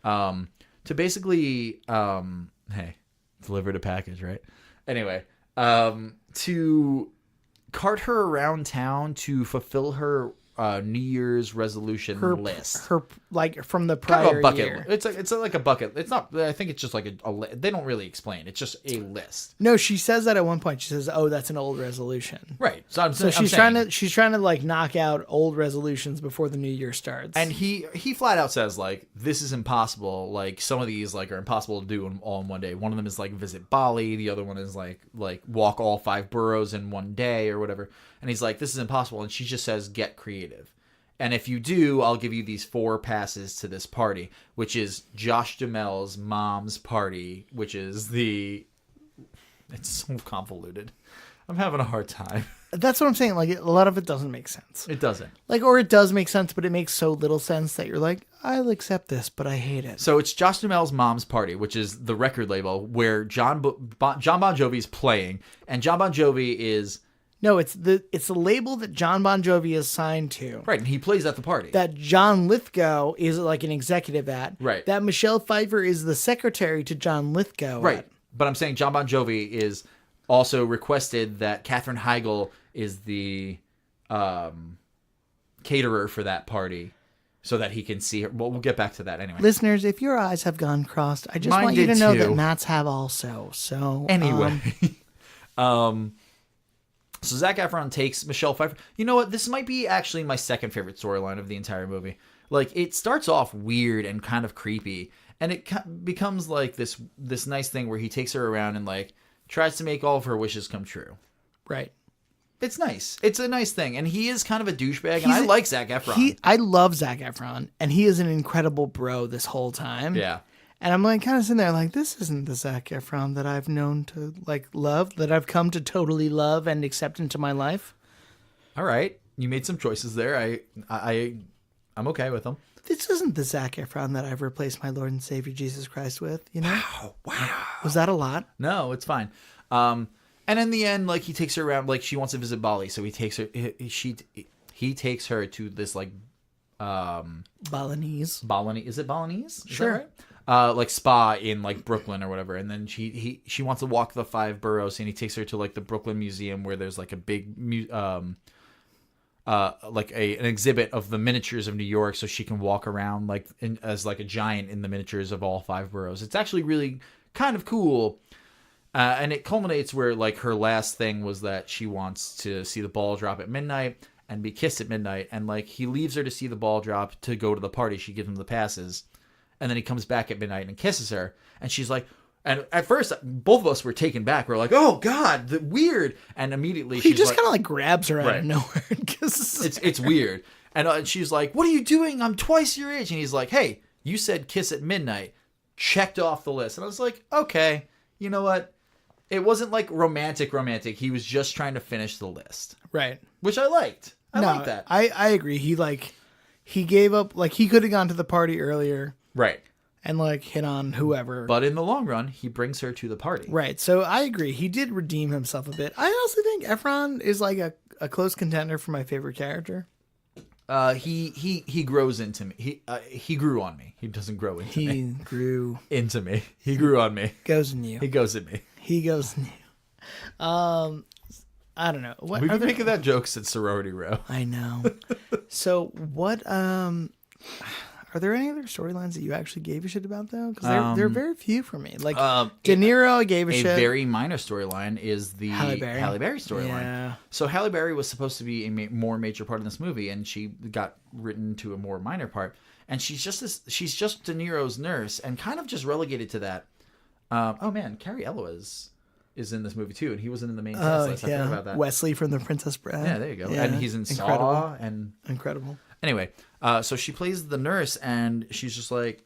to basically, hey, delivered a package, right? Anyway, to cart her around town to fulfill her New Year's resolution list. Her like from the prior kind of a bucket. year. It's like a bucket. It's not. I think it's just like a. They don't really explain. It's just a list. No, she says that at one point. She says, "Oh, that's an old resolution." Right. So she's trying to like knock out old resolutions before the new year starts. And he flat out says like, this is impossible. Like some of these like are impossible to do all in one day. One of them is like visit Bali. The other one is like walk all 5 boroughs in one day or whatever. And he's like, this is impossible. And she just says, get creative. And if you do, I'll give you these 4 passes to this party, which is Josh Duhamel's mom's party, which is it's so convoluted. I'm having a hard time. That's what I'm saying. Like, a lot of it doesn't make sense. It doesn't. Like, or it does make sense, but it makes so little sense that you're like, I'll accept this, but I hate it. So it's Josh Duhamel's mom's party, which is the record label where John Bon Jovi's playing, and John Bon Jovi is... No, it's the label that John Bon Jovi is signed to. Right, and he plays at the party. That John Lithgow is like an executive at. Right. That Michelle Pfeiffer is the secretary to John Lithgow right. at. But I'm saying John Bon Jovi is also requested that Katherine Heigl is the caterer for that party so that he can see her. Well, we'll get back to that anyway. Listeners, if your eyes have gone crossed, I just Mine want you to did know too. that Matt's have also. So anyway. So Zac Efron takes Michelle Pfeiffer. You know what? This might be actually my second favorite storyline of the entire movie. Like, it starts off weird and kind of creepy, and it becomes like this nice thing where he takes her around and like tries to make all of her wishes come true. Right. It's nice. It's a nice thing, and he is kind of a douchebag, and I like Zac Efron. I love Zac Efron, and he is an incredible bro this whole time. Yeah. And I'm like kind of sitting there like, this isn't the Zac Efron that I've known to like love, that I've come to totally love and accept into my life. All right. You made some choices there. I'm okay with them. This isn't the Zac Efron that I've replaced my Lord and Savior Jesus Christ with, you know? Wow. Was that a lot? No, it's fine. And in the end, like, he takes her around, like, she wants to visit Bali, so he takes her he takes her to this, like, Balinese. Is it Balinese? Is Sure. that right? Like, spa in, like, Brooklyn or whatever. And then she wants to walk the 5 boroughs, and he takes her to, like, the Brooklyn Museum, where there's, like, a big like an exhibit of the miniatures of New York, so she can walk around like as like a giant in the miniatures of all 5 boroughs. It's actually really kind of cool. And it culminates where like her last thing was that she wants to see the ball drop at midnight and be kissed at midnight. And like he leaves her to see the ball drop to go to the party. She gives him the passes. And then he comes back at midnight and kisses her. And she's like, and at first, both of us were taken back. We're like, "Oh God, weird!" And immediately, He she's just like, kind of like grabs her out Right. of nowhere and kisses her. it's weird. And she's like, "What are you doing? I'm twice your age." And he's like, "Hey, you said kiss at midnight." Checked off the list. And I was like, "Okay, you know what? It wasn't like romantic. He was just trying to finish the list." Right. Which I liked. I liked that. I agree. He gave up. Like he could have gone to the party earlier Right. and like hit on whoever. But in the long run, he brings her to the party. Right. So I agree. He did redeem himself a bit. I also think Efron is like a close contender for my favorite character. He grows into me. He grew on me. He doesn't grow into me. He grew Into me. He grew on me. goes in you. He goes in me. He goes in you. I don't know. What We've are been there? making that joke since sorority row. I know. So what? Are there any other storylines that you actually gave a shit about though? Because there are very few for me. Like De Niro, I gave a shit. A very minor storyline is the Halle Berry storyline. Yeah. So Halle Berry was supposed to be a more major part in this movie, and she got written to a more minor part. And she's just De Niro's nurse, and kind of just relegated to that. Oh man, Cary Elwes is in this movie too, and he wasn't in the main cast list. I forgot about that. Wesley from The Princess Bride. Yeah, there you go. Yeah. And he's in Saw, and Incredible. anyway, so she plays the nurse, and she's just like,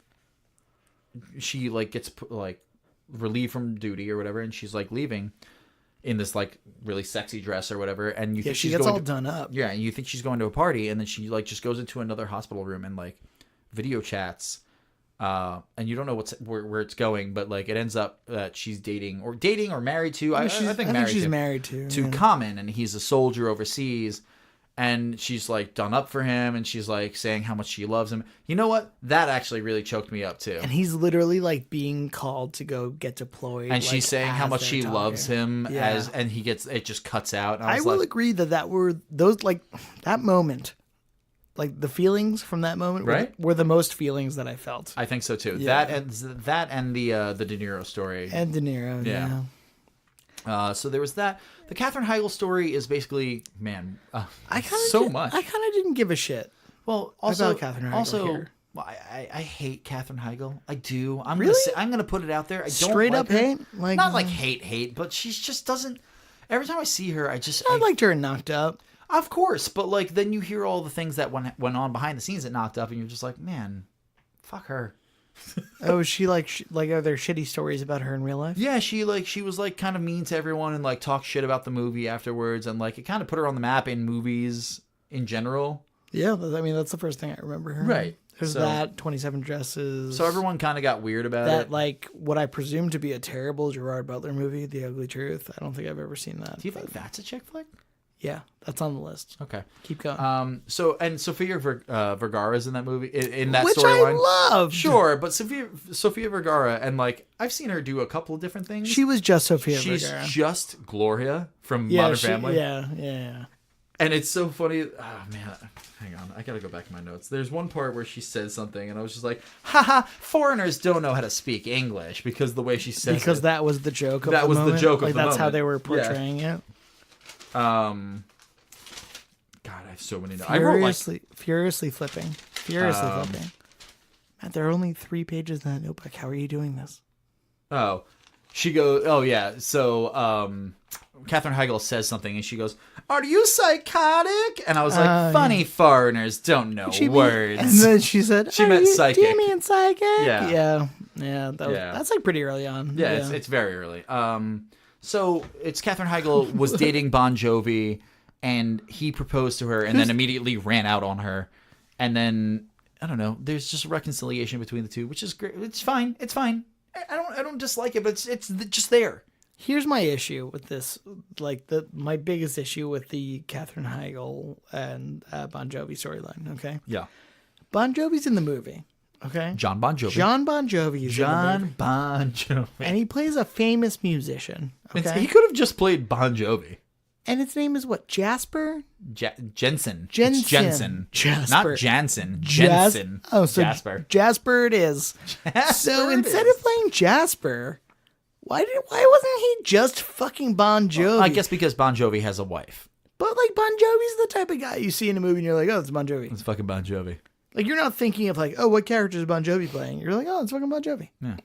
she like gets like relieved from duty or whatever, and she's like leaving in this like really sexy dress or whatever, and you think she she's gets going all to, done up. yeah, and you think she's going to a party, and then she like just goes into another hospital room and like video chats, and you don't know where it's going, but like it ends up that she's dating or married to. I think she's married to Common, and he's a soldier overseas. And she's like done up for him, and she's like saying how much she loves him. You know what? That actually really choked me up too. And he's literally like being called to go get deployed. And she's saying how much she loves him Yeah. and it just cuts out. And I will agree that were those like that moment, like the feelings from that moment, Right? were the most feelings that I felt. I think so too. Yeah. That and the De Niro story. And De Niro, Yeah. So there was that. The Katherine Heigl story is basically, man, I kind of much. I kind of didn't give a shit. Well, also, about Katherine Heigl also, here. well, I hate Katherine Heigl. I do. I'm Really? gonna put it out there. I don't Straight like up her. hate? Like, not like hate, but she's just doesn't. Every time I see her, I liked her in Knocked Up. Of course, but like then you hear all the things that went on behind the scenes at Knocked Up, and you're just like, man, fuck her. Oh, is she like are there shitty stories about her in real life? Yeah, she was like kind of mean to everyone and like talked shit about the movie afterwards, and like it kind of put her on the map in movies in general. Yeah, I mean that's the first thing I remember her. Right. There's So- that 27 Dresses. So everyone kind of got weird about that it. like what I presume to be a terrible Gerard Butler movie, The Ugly Truth. I don't think I've ever seen that. Do you think that's a chick flick? Yeah, that's on the list. Okay. Keep going. So and Sofia Vergara's in that movie in that Which storyline. I loved. Sure, but Sofia Vergara, and like I've seen her do a couple of different things. She was just Sofia She's Vergara. just Gloria from Modern Family. Yeah. And it's so funny. Oh man, hang on, I gotta go back to my notes. There's one part where she says something, and I was just like, haha, foreigners don't know how to speak English, because the way she says Because it. that was the joke of That the was the moment. joke of like the that's how moment. they were Yeah. portraying it. God, I have so many notes. I wrote like Furiously flipping. Matt, there are only 3 pages in that notebook. How are you doing this? Oh, she goes, oh yeah. So, Katherine Heigl says something and she goes, "Are you psychotic?" And I was like, funny foreigners don't know words. And then she said, She meant psychic. Do you mean psychic? Yeah. Yeah. That's like pretty early on. Yeah, it's very early. So it's Katherine Heigl was dating Bon Jovi, and he proposed to her and then immediately ran out on her. And then, I don't know, there's just a reconciliation between the two, which is great. It's fine. It's fine. I don't dislike it, but it's just there. Here's my issue with this. Like, my biggest issue with the Katherine Heigl and Bon Jovi storyline, okay? Yeah. Bon Jovi's in the movie, okay? John Bon Jovi. John Bon Jovi is in the movie. Bon Jovi. And he plays a famous musician, okay? He could have just played Bon Jovi. And its name is what? Jasper? Jensen. Jensen. It's Jensen. Jasper. Not Jansen. Jensen. Oh, so Jasper. Jasper it is. So instead of playing Jasper, why wasn't he just fucking Bon Jovi? Well, I guess because Bon Jovi has a wife. But like Bon Jovi's the type of guy you see in a movie and you're like, oh, it's Bon Jovi. It's fucking Bon Jovi. Like, you're not thinking of like, oh, what character is Bon Jovi playing? You're like, oh, it's fucking Bon Jovi. Yeah.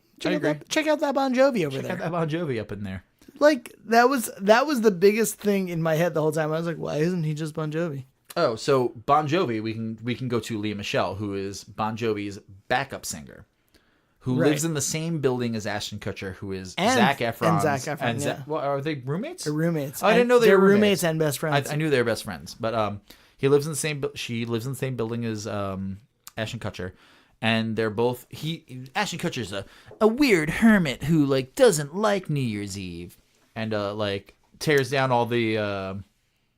Check out that Bon Jovi over there. Check out that Bon Jovi up in there. Like, that was the biggest thing in my head the whole time. I was like, why isn't he just Bon Jovi? Oh, so Bon Jovi, we can go to Lea Michele, who is Bon Jovi's backup singer, who lives in the same building as Ashton Kutcher, who is Zac Efron. And Zac Efron, well, are they roommates? They're roommates. Oh, I didn't know they were roommates and best friends. I knew they were best friends, but he lives in the same. She lives in the same building as Ashton Kutcher. And they're both Ashton Kutcher's a weird hermit who like doesn't like New Year's Eve, and like tears down all the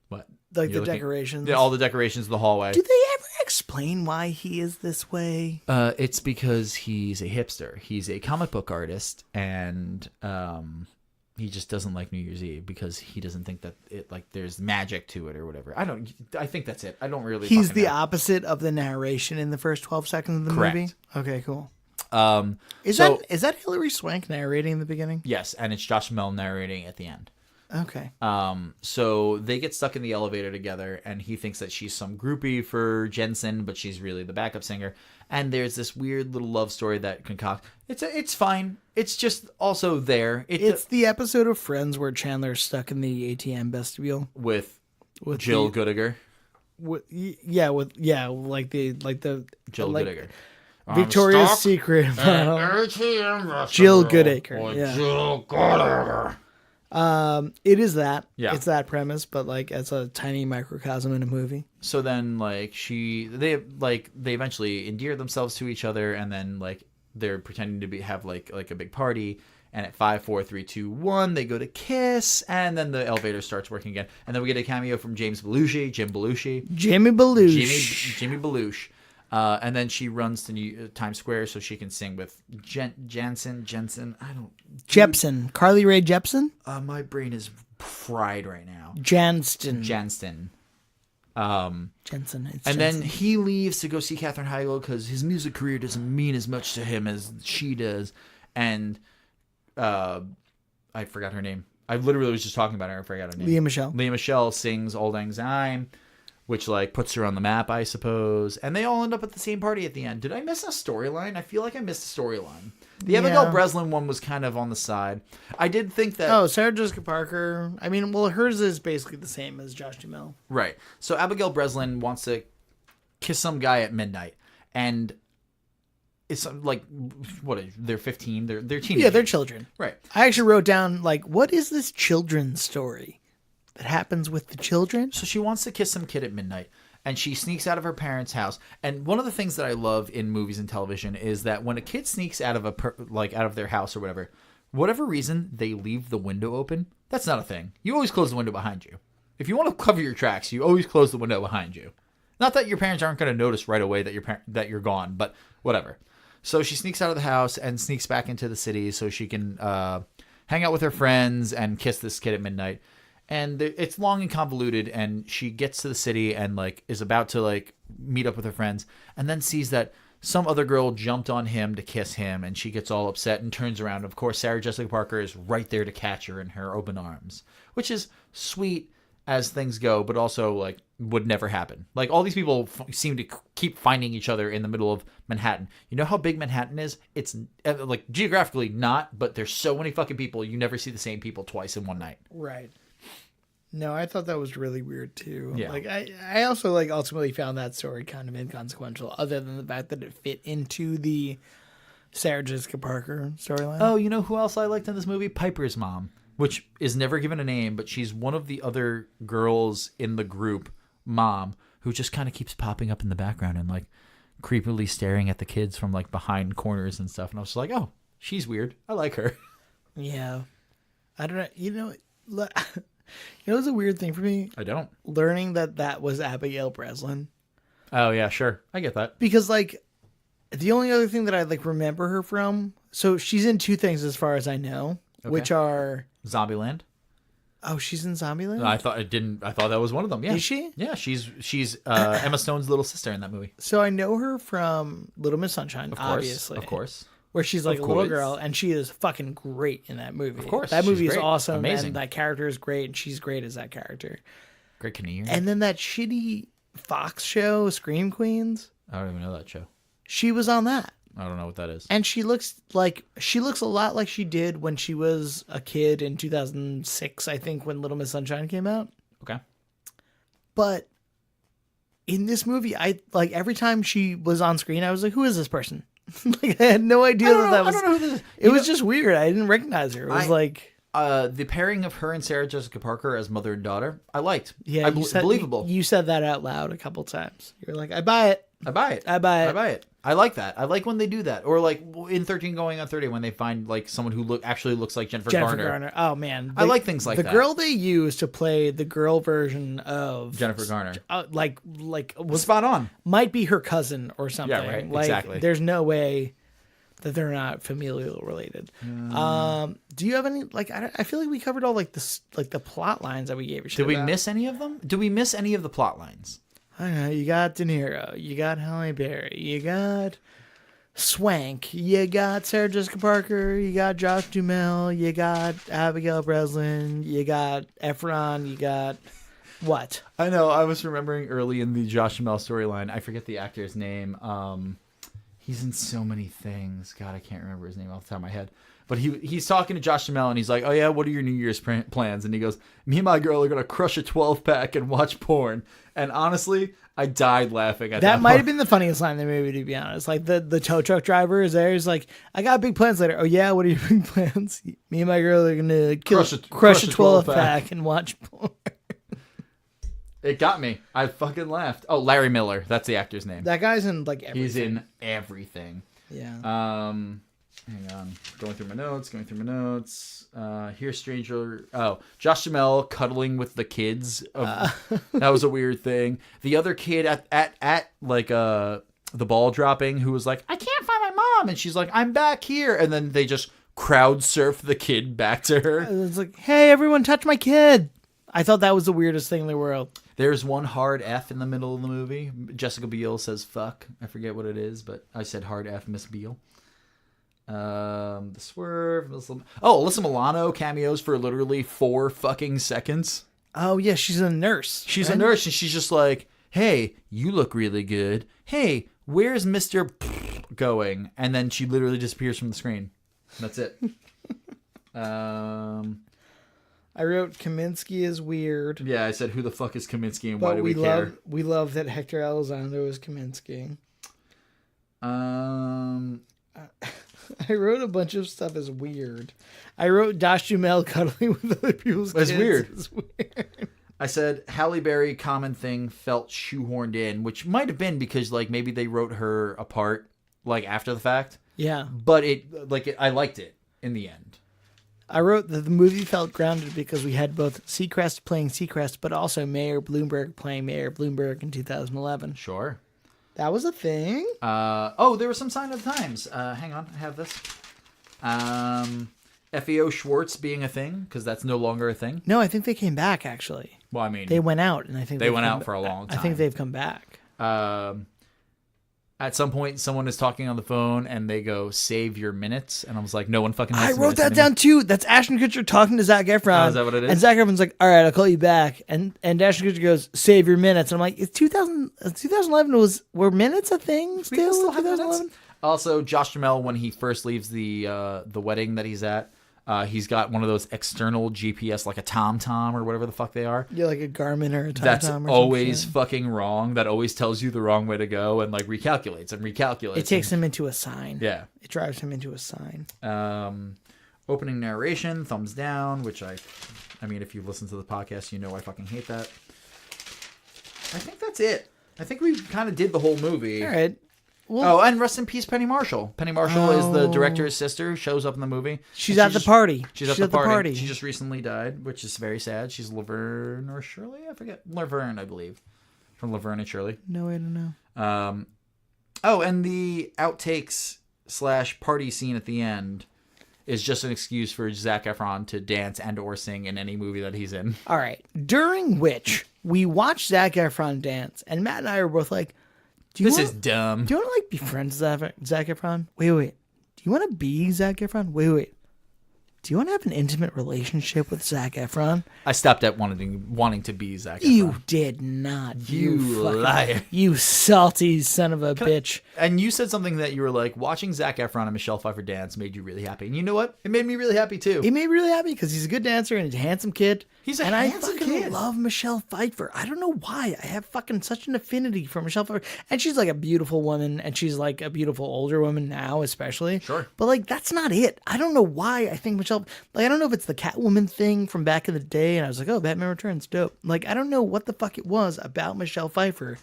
what, like the decorations. Yeah, all the decorations of the hallway. Do they ever explain why he is this way? It's because he's a hipster. He's a comic book artist, and he just doesn't like New Year's Eve because he doesn't think that it like there's magic to it or whatever. I think that's it. I don't really. He's the opposite of the narration in the first 12 seconds of the movie. Okay, cool. Is that Hilary Swank narrating in the beginning? Yes, and it's Josh Duhamel narrating at the end. Okay. So they get stuck in the elevator together, and he thinks that she's some groupie for Jensen, but she's really the backup singer. And there's this weird little love story that concocts. It's fine. It's just also there. It's the episode of Friends where Chandler's stuck in the ATM vestibule with Jill Goodegger. Like the Jill Goodegger. Victoria's Secret. Jill Goodacre. Yeah. Jill Goodacre. It is that. Yeah. It's that premise, but like it's a tiny microcosm in a movie. So then like they eventually endear themselves to each other, and then like they're pretending to have like a big party, and at 5, 4, 3, 2, 1 they go to kiss, and then the elevator starts working again, and then we get a cameo from Jimmy Belushi. Jimmy Belushi. And then she runs to Times Square so she can sing with Jensen. Jepsen. Carly Rae Jepsen? My brain is fried right now. Jensen. Jensen. And then he leaves to go see Katherine Heigl because his music career doesn't mean as much to him as she does. And I forgot her name. I literally was just talking about her. I forgot her name. Lea Michele. Lea Michele sings Auld Lang Syne, which like puts her on the map, I suppose. And they all end up at the same party at the end. Did I miss a storyline? I feel like I missed a storyline. The Abigail Breslin one was kind of on the side. I did think that... Oh, Sarah Jessica Parker. I mean, well, hers is basically the same as Josh Duhamel. Right. So Abigail Breslin wants to kiss some guy at midnight. And it's like, they're 15? They're teenagers. Yeah, they're children. Right. I actually wrote down, like, what is this children's story that happens with the children? So she wants to kiss some kid at midnight, and she sneaks out of her parents' house. And one of the things that I love in movies and television is that when a kid sneaks out of out of their house or whatever reason they leave the window open, that's not a thing. You always close the window behind you. If you want to cover your tracks, you always close the window behind you. Not that your parents aren't going to notice right away that you're gone, but whatever. So she sneaks out of the house and sneaks back into the city so she can hang out with her friends and kiss this kid at midnight. And it's long and convoluted, and she gets to the city and like is about to like meet up with her friends, and then sees that some other girl jumped on him to kiss him, and she gets all upset and turns around. Of course, Sarah Jessica Parker is right there to catch her in her open arms, which is sweet as things go, but also like would never happen. Like all these people seem to keep finding each other in the middle of Manhattan. You know how big Manhattan is? It's like geographically not, but there's so many fucking people. You never see the same people twice in one night. Right. No, I thought that was really weird too. Yeah. Like I also like ultimately found that story kind of inconsequential, other than the fact that it fit into the Sarah Jessica Parker storyline. Oh, you know who else I liked in this movie? Piper's mom. which is never given a name, but she's one of the other girls in the group, mom, who just kind of keeps popping up in the background and like creepily staring at the kids from like behind corners and stuff. And I was just like, oh, she's weird. I like her. Yeah. I don't know. You know, it was a weird thing for me. I don't. Learning that was Abigail Breslin. Oh, yeah, sure. I get that. Because, like, the only other thing that I, like, remember her from... So, she's in 2 things as far as I know, which are... Zombieland. Oh, she's in Zombieland? I thought that was one of them, yeah. Is she? Yeah, she's Emma Stone's little sister in that movie. So, I know her from Little Miss Sunshine, Of course, obviously. Of course. Where she's like a little girl, and she is fucking great in that movie. Of course. That movie is great. awesome, Amazing. and that character is great, and she's great as that character. Great Kinnear. And then that shitty Fox show, Scream Queens, I don't even know that show. she was on that. I don't know what that is. And she looks a lot like she did when she was a kid in 2006, I think, when Little Miss Sunshine came out. Okay. But in this movie, I like every time she was on screen, I was like, who is this person? Like, I had no idea that was. I don't know who this is. It was just weird. I didn't recognize her. It was like the pairing of her and Sarah Jessica Parker as mother and daughter, I liked. yeah, believable. You said that out loud a couple times. You were like, I buy it. I buy it. I buy it. I buy it. I like that. I like when they do that. Or like in 13 Going on 30 when they find like someone who actually looks like Jennifer Garner. Oh man, I like things like that. The girl they used to play the girl version of Jennifer Garner. Was spot on. Might be her cousin or something. Yeah, right. Like, exactly. There's no way that they're not familial related. Do you have any I feel like we covered all like the plot lines that we gave a shit Did we about. miss any of them? Did we miss any of the plot lines? I don't know. You got De Niro. You got Halle Berry. You got Swank. You got Sarah Jessica Parker. You got Josh Duhamel. You got Abigail Breslin. You got Efron. You got what? I know. I was remembering early in the Josh Duhamel storyline. I forget the actor's name. He's in so many things. God, I can't remember his name off the top of my head. But he's talking to Josh Duhamel, and he's like, oh, yeah, what are your New Year's plans? And he goes, me and my girl are going to crush a 12-pack and watch porn. And honestly, I died laughing at that. That might have been the funniest line in the movie, to be honest. Like, the tow truck driver is there. He's like, I got big plans later. Oh, yeah? What are your big plans? Me and my girl are going to crush a 12-pack and watch porn. It got me. I fucking laughed. Oh, Larry Miller. That's the actor's name. That guy's in, like, everything. He's in everything. Yeah. Hang on. Going through my notes. Here's Stranger. Oh, Josh Duhamel cuddling with the kids. That was a weird thing. The other kid at like the ball dropping who was like, I can't find my mom. And she's like, I'm back here. And then they just crowd surf the kid back to her. It's like, hey, everyone touch my kid. I thought that was the weirdest thing in the world. There's one hard F in the middle of the movie. Jessica Biel says fuck. I forget what it is, but I said hard F, Miss Biel. The Swerve. Alyssa Milano cameos for literally 4 fucking seconds. Oh, yeah, she's a nurse. She's a nurse, and she's just like, hey, you look really good. Hey, where's Mr. going? And then she literally disappears from the screen. That's it. I wrote Kaminsky is weird. Yeah, I said, who the fuck is Kaminsky and why do we care? We love that Hector Elizondo is Kaminsky. I wrote a bunch of stuff as weird. I wrote Josh Duhamel cuddling with other people's kids. It's weird. I said Halle Berry common thing felt shoehorned in, which might have been because like maybe they wrote her apart like after the fact. Yeah. But I liked it in the end. I wrote that the movie felt grounded because we had both Seacrest playing Seacrest, but also Mayor Bloomberg playing Mayor Bloomberg in 2011. Sure. That was a thing? There was some sign of the times. Hang on, I have this. FEO Schwartz being a thing, because that's no longer a thing. No, I think they came back, actually. Well, I mean... They went out, and I think they went out for a long time. I think they've come back. At some point, someone is talking on the phone, and they go, save your minutes. And I was like, no one fucking has I wrote that down, too. That's Ashton Kutcher talking to Zac Efron. Oh, is that what it is? And Zac Efron's like, all right, I'll call you back. And Ashton Kutcher goes, save your minutes. And I'm like, 2011 were minutes a thing still in 2011? Also, Josh Duhamel, when he first leaves the wedding that he's at, he's got one of those external GPS, like a TomTom or whatever the fuck they are. Yeah, like a Garmin or a TomTom. That's always fucking wrong. That always tells you the wrong way to go and like recalculates. It takes him into a sign. Yeah. It drives him into a sign. Opening narration, thumbs down, which I mean, if you listen to the podcast, you know I fucking hate that. I think that's it. I think we kind of did the whole movie. All right. Well, and rest in peace, Penny Marshall. Penny Marshall is the director's sister who shows up in the movie. She's at the party. She's at the party. She just recently died, which is very sad. She's Laverne or Shirley? I forget. Laverne, I believe. From Laverne and Shirley. No, I don't know. And the outtakes / party scene at the end is just an excuse for Zac Efron to dance and or sing in any movie that he's in. All right. During which we watched Zac Efron dance, and Matt and I were both like, This is dumb. Do you want to, like, be friends with Zac Efron? Wait. Do you want to be Zac Efron? Wait. Do you want to have an intimate relationship with Zac Efron? I stopped at wanting to be Zac Efron. You did not. You liar. You salty son of a bitch. And you said something that you were like, watching Zac Efron and Michelle Pfeiffer dance made you really happy. And you know what? It made me really happy, too. It made me really happy because he's a good dancer and he's a handsome kid. He's a handsome kid. And I love Michelle Pfeiffer. I don't know why. I have fucking such an affinity for Michelle Pfeiffer. And she's like a beautiful woman, and she's like a beautiful older woman now, especially. Sure. But like, that's not it. I don't know why I think Michelle, like, I don't know if it's the Catwoman thing from back in the day, and I was like, oh, Batman Returns, dope. Like, I don't know what the fuck it was about Michelle Pfeiffer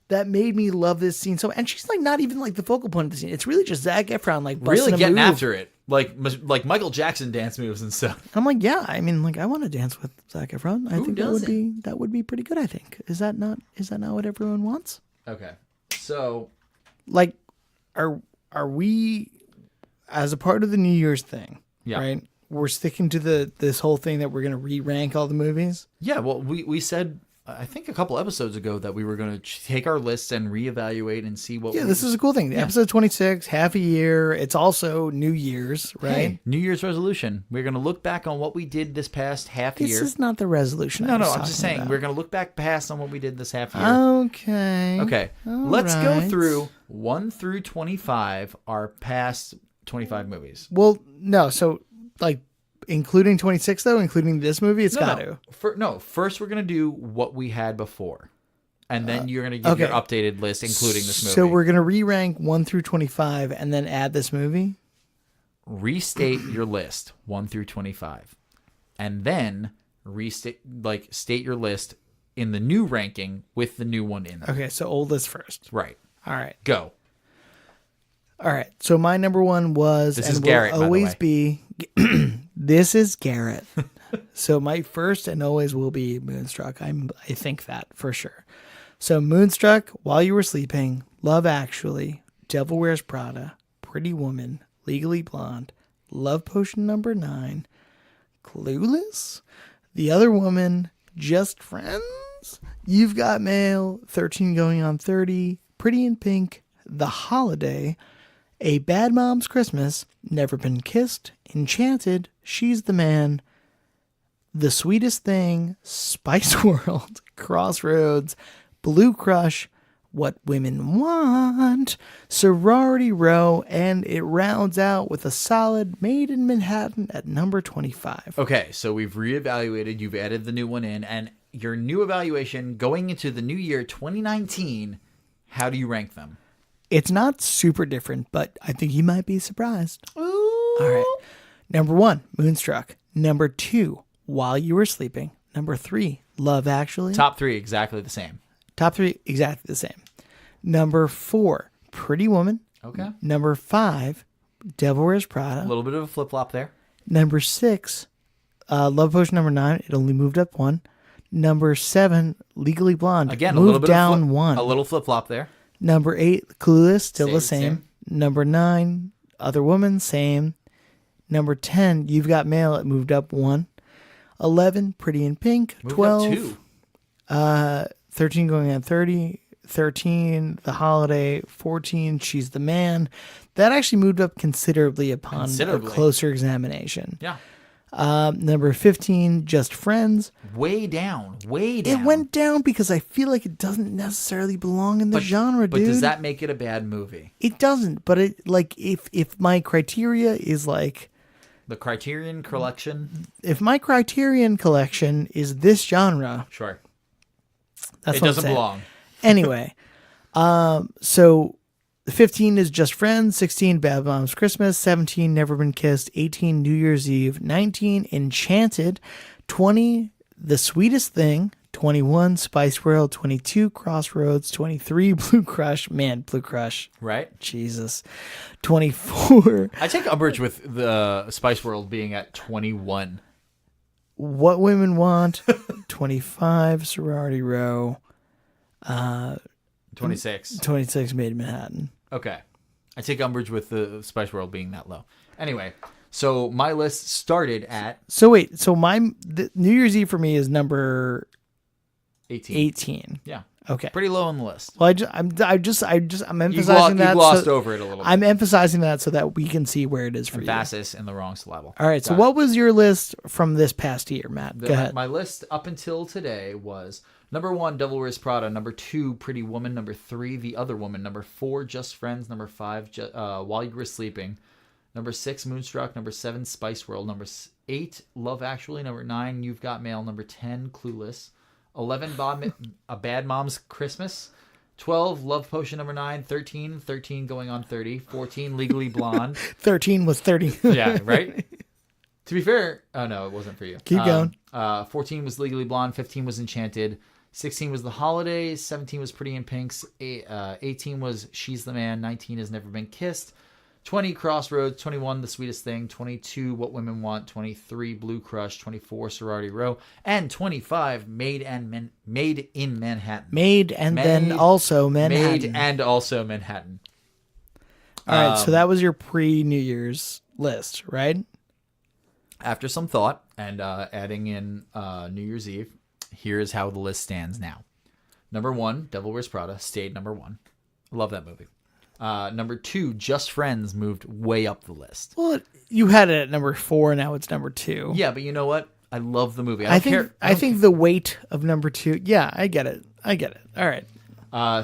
that made me love this scene so. And she's like not even like the focal point of the scene. It's really just Zac Efron like really getting move. after it, like Michael Jackson dance moves and stuff. I'm like, yeah. I mean, like, I want to dance with Zac Efron. I think doesn't? that would be pretty good. I think is that not what everyone wants? Okay, so like, are we as a part of the New Year's thing? Yeah. Right. We're sticking to this whole thing that we're going to re-rank all the movies. Yeah. Well, we said. I think a couple episodes ago that we were going to take our lists and reevaluate and see what. Yeah, this is a cool thing. Episode 26, half a year. It's also New Year's, right? Hey, New Year's resolution. We're going to look back on what we did this past half year. This is not the resolution. No, I'm just saying we're going to look back past on what we did this half year. Okay. Let's go through 1 through 25, our past 25 movies. Well, no, so like. Including 26, though? Including this movie? It's got to. First we're going to do what we had before. And then you're going to give your updated list, including this movie. So we're going to re-rank 1 through 25 and then add this movie? Restate your list, 1 through 25. And then state your list in the new ranking with the new one in there. Okay, so old list first. Right. All right. Go. All right. So my number one was, this is Garrett, will always be... This is Garrett. So my first and always will be Moonstruck. I think that for sure. So Moonstruck, While You Were Sleeping, Love Actually, Devil Wears Prada, Pretty Woman, Legally Blonde, Love Potion Number 9, Clueless, The Other Woman, Just Friends, You've Got Mail, 13 Going on 30, Pretty in Pink, The Holiday, A Bad Mom's Christmas, Never Been Kissed, Enchanted, She's the Man, The Sweetest Thing, Spice World, Crossroads, Blue Crush, What Women Want, Sorority Row, and it rounds out with a solid Made in Manhattan at number 25. Okay, so we've reevaluated. You've added the new one in, and your new evaluation going into the new year 2019, how do you rank them? It's not super different, but I think you might be surprised. Ooh. All right. Number 1, Moonstruck. Number 2, While You Were Sleeping. Number 3, Love Actually. Top 3, exactly the same. Top 3, exactly the same. Number 4, Pretty Woman. Okay. Number 5, Devil Wears Prada. A little bit of a flip-flop there. Number 6, Love Potion Number 9. It only moved up 1. Number 7, Legally Blonde. Again, moved a little bit down of 1. A little flip-flop there. Number 8, Clueless, still the Same. same. Number 9, Other Woman, same. Number 10, You've Got Mail. It moved up 1. 11, Pretty in Pink. Moved 12, up 2. 13 Going on 30. 13, The Holiday. 14, She's the Man. That actually moved up considerably upon a closer examination. Yeah. Number 15, Just Friends. Way down. It went down because I feel like it doesn't necessarily belong in the genre, dude. But does that make it a bad movie? It doesn't. But it like if my criteria is like the Criterion Collection. If my Criterion Collection is this genre, sure, that's it what doesn't belong. Anyway, so 15 is Just Friends, 16 Bad Moms Christmas, 17 Never Been Kissed, 18 New Year's Eve, 19 Enchanted, 20 The Sweetest Thing, 21 Spice World, 22 Crossroads, 23 Blue Crush. Man, Blue Crush. Right? Jesus. 24 I take umbrage with the Spice World being at 21. What Women Want, 25 Sorority Row, 26. 26 Made in Manhattan. Okay. I take umbrage with the Spice World being that low. Anyway, so my list started at So wait, so the New Year's Eve for me is number 18. Yeah. Okay. Pretty low on the list. Well, I'm emphasizing that. You glossed over it a little bit. I'm emphasizing that so that we can see where it is for Emphasis in the wrong syllable. you. All right. So what was your list from this past year, Matt? Go ahead. My list up until today was number 1, Devil Wears Prada. Number 2, Pretty Woman. Number 3, The Other Woman. Number 4, Just Friends. Number 5, While You Were Sleeping. Number 6, Moonstruck. Number 7, Spice World. Number 8, Love Actually. Number 9, You've Got Mail. Number 10, Clueless. 11, A Bad Mom's Christmas. 12, Love Potion. Number 9. 13 going on 30. 14, Legally Blonde. 13 was 30. Yeah, right? To be fair, oh no, it wasn't for you. Keep going. 14 was Legally Blonde. 15 was Enchanted. 16 was The Holidays. 17 was Pretty in Pinks. 18 was She's the Man. 19 has Never Been Kissed. 20, Crossroads. 21, The Sweetest Thing. 22, What Women Want. 23, Blue Crush. 24, Sorority Row. And 25, Made in Manhattan. Made and then also Manhattan. Made and also Manhattan. All right, so that was your pre-New Year's list, right? After some thought and adding in New Year's Eve, here is how the list stands now. Number 1, Devil Wears Prada, stayed number 1. Love that movie. Number 2, Just Friends moved way up the list. Well, you had it at number 4, now it's number 2. Yeah, but you know what? I love the movie. I think the weight of number 2. Yeah, I get it. All right.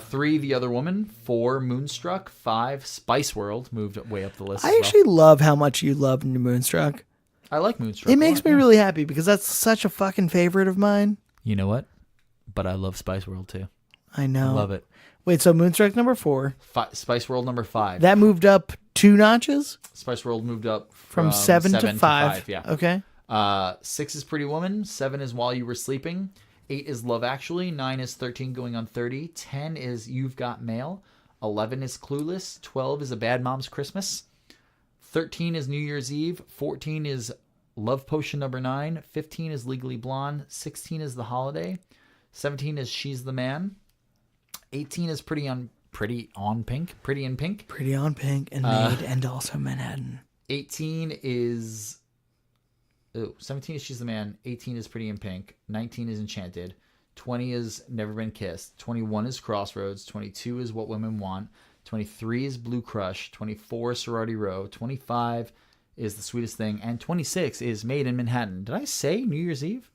3, The Other Woman. 4, Moonstruck. 5, Spice World moved way up the list. I actually love how much you love Moonstruck. I like Moonstruck. It makes me really happy because that's such a fucking favorite of mine. You know what? But I love Spice World too. I know. I love it. Wait, so Moonstruck number 4. Spice World number 5. That moved up 2 notches? Spice World moved up from 7 to 5. Yeah. Okay. 6 is Pretty Woman. 7 is While You Were Sleeping. 8 is Love Actually. 9 is 13 going on 30. 10 is You've Got Mail. 11 is Clueless. 12 is A Bad Mom's Christmas. 13 is New Year's Eve. 14 is Love Potion number 9. 15 is Legally Blonde. 16 is The Holiday. 17 is She's the Man. 18 is Pretty in Pink. Pretty on Pink and Made and also Manhattan. 17 is She's the Man. 18 is Pretty in Pink. 19 is Enchanted. 20 is Never Been Kissed. 21 is Crossroads. 22 is What Women Want. 23 is Blue Crush. 24 is Sorority Row. 25 is The Sweetest Thing. And 26 is Made in Manhattan. Did I say New Year's Eve?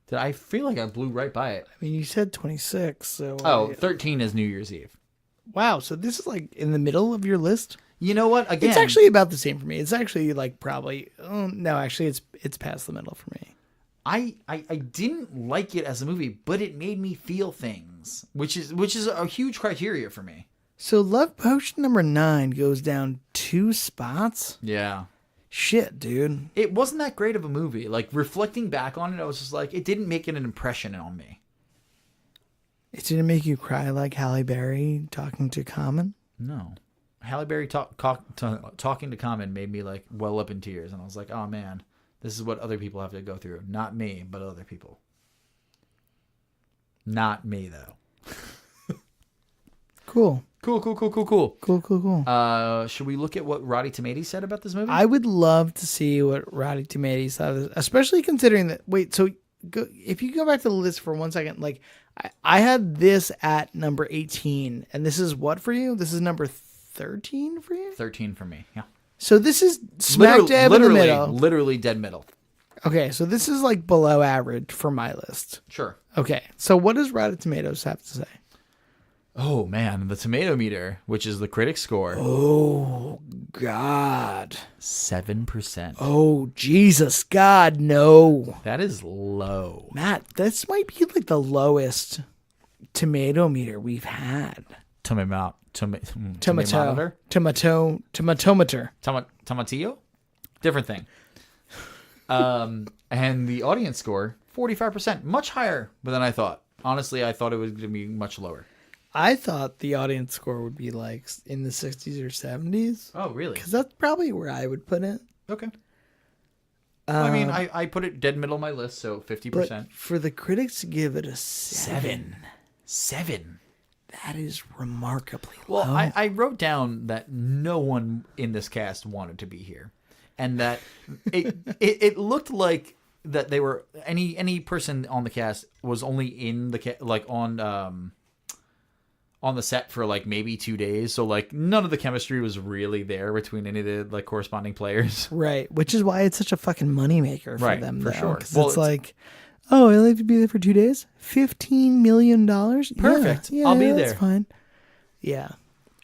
Did I feel like I blew right by it? I mean, you said 26, so... 13 is New Year's Eve. Wow, so this is like in the middle of your list? You know what? Again, it's actually about the same for me. It's actually like probably... no, actually, it's past the middle for me. I didn't like it as a movie, but it made me feel things, which is a huge criteria for me. So Love Potion number 9 goes down 2 spots? Yeah. Shit, dude. It wasn't that great of a movie. Like, reflecting back on it, I was just like, it didn't make an impression on me. It didn't make you cry like Halle Berry talking to Common? No. Halle Berry talking to Common made me, like, well up in tears. And I was like, oh, man, this is what other people have to go through. Not me, but other people. Not me, though. Cool. Cool. Should we look at what Roddy Tomatoes said about this movie? I would love to see what Roddy Tomatoes thought of this, especially considering that... Wait, so if you go back to the list for 1 second, like, I had this at number 18, and this is what for you? This is number 13 for you? 13 for me, yeah. So this is smack dab in the middle. Literally dead middle. Okay, so this is like below average for my list. Sure. Okay, so what does Rotten Tomatoes have to say? Oh, man, the tomato meter, which is the critic score. Oh, God. 7%. Oh, Jesus, God, no. That is low. Matt, this might be like the lowest tomato meter we've had. Tomatometer. Tomatillo? Different thing. And the audience score, 45%. Much higher than I thought. Honestly, I thought it was going to be much lower. I thought the audience score would be like in the 60s or 70s. Oh, really? Because that's probably where I would put it. Okay. I mean, I put it dead middle of my list, so 50%. But for the critics to give it a 7. That is remarkably low. Well, I wrote down that no one in this cast wanted to be here. And that it looked like that they were any person on the cast was only in the on the set for like maybe 2 days, so like none of the chemistry was really there between any of the like corresponding players. Right, which is why it's such a fucking moneymaker for them, for sure. Because it's like, oh, I'll have to be there for 2 days, $15 million. Perfect. Yeah, I'll be there. That's fine. Yeah,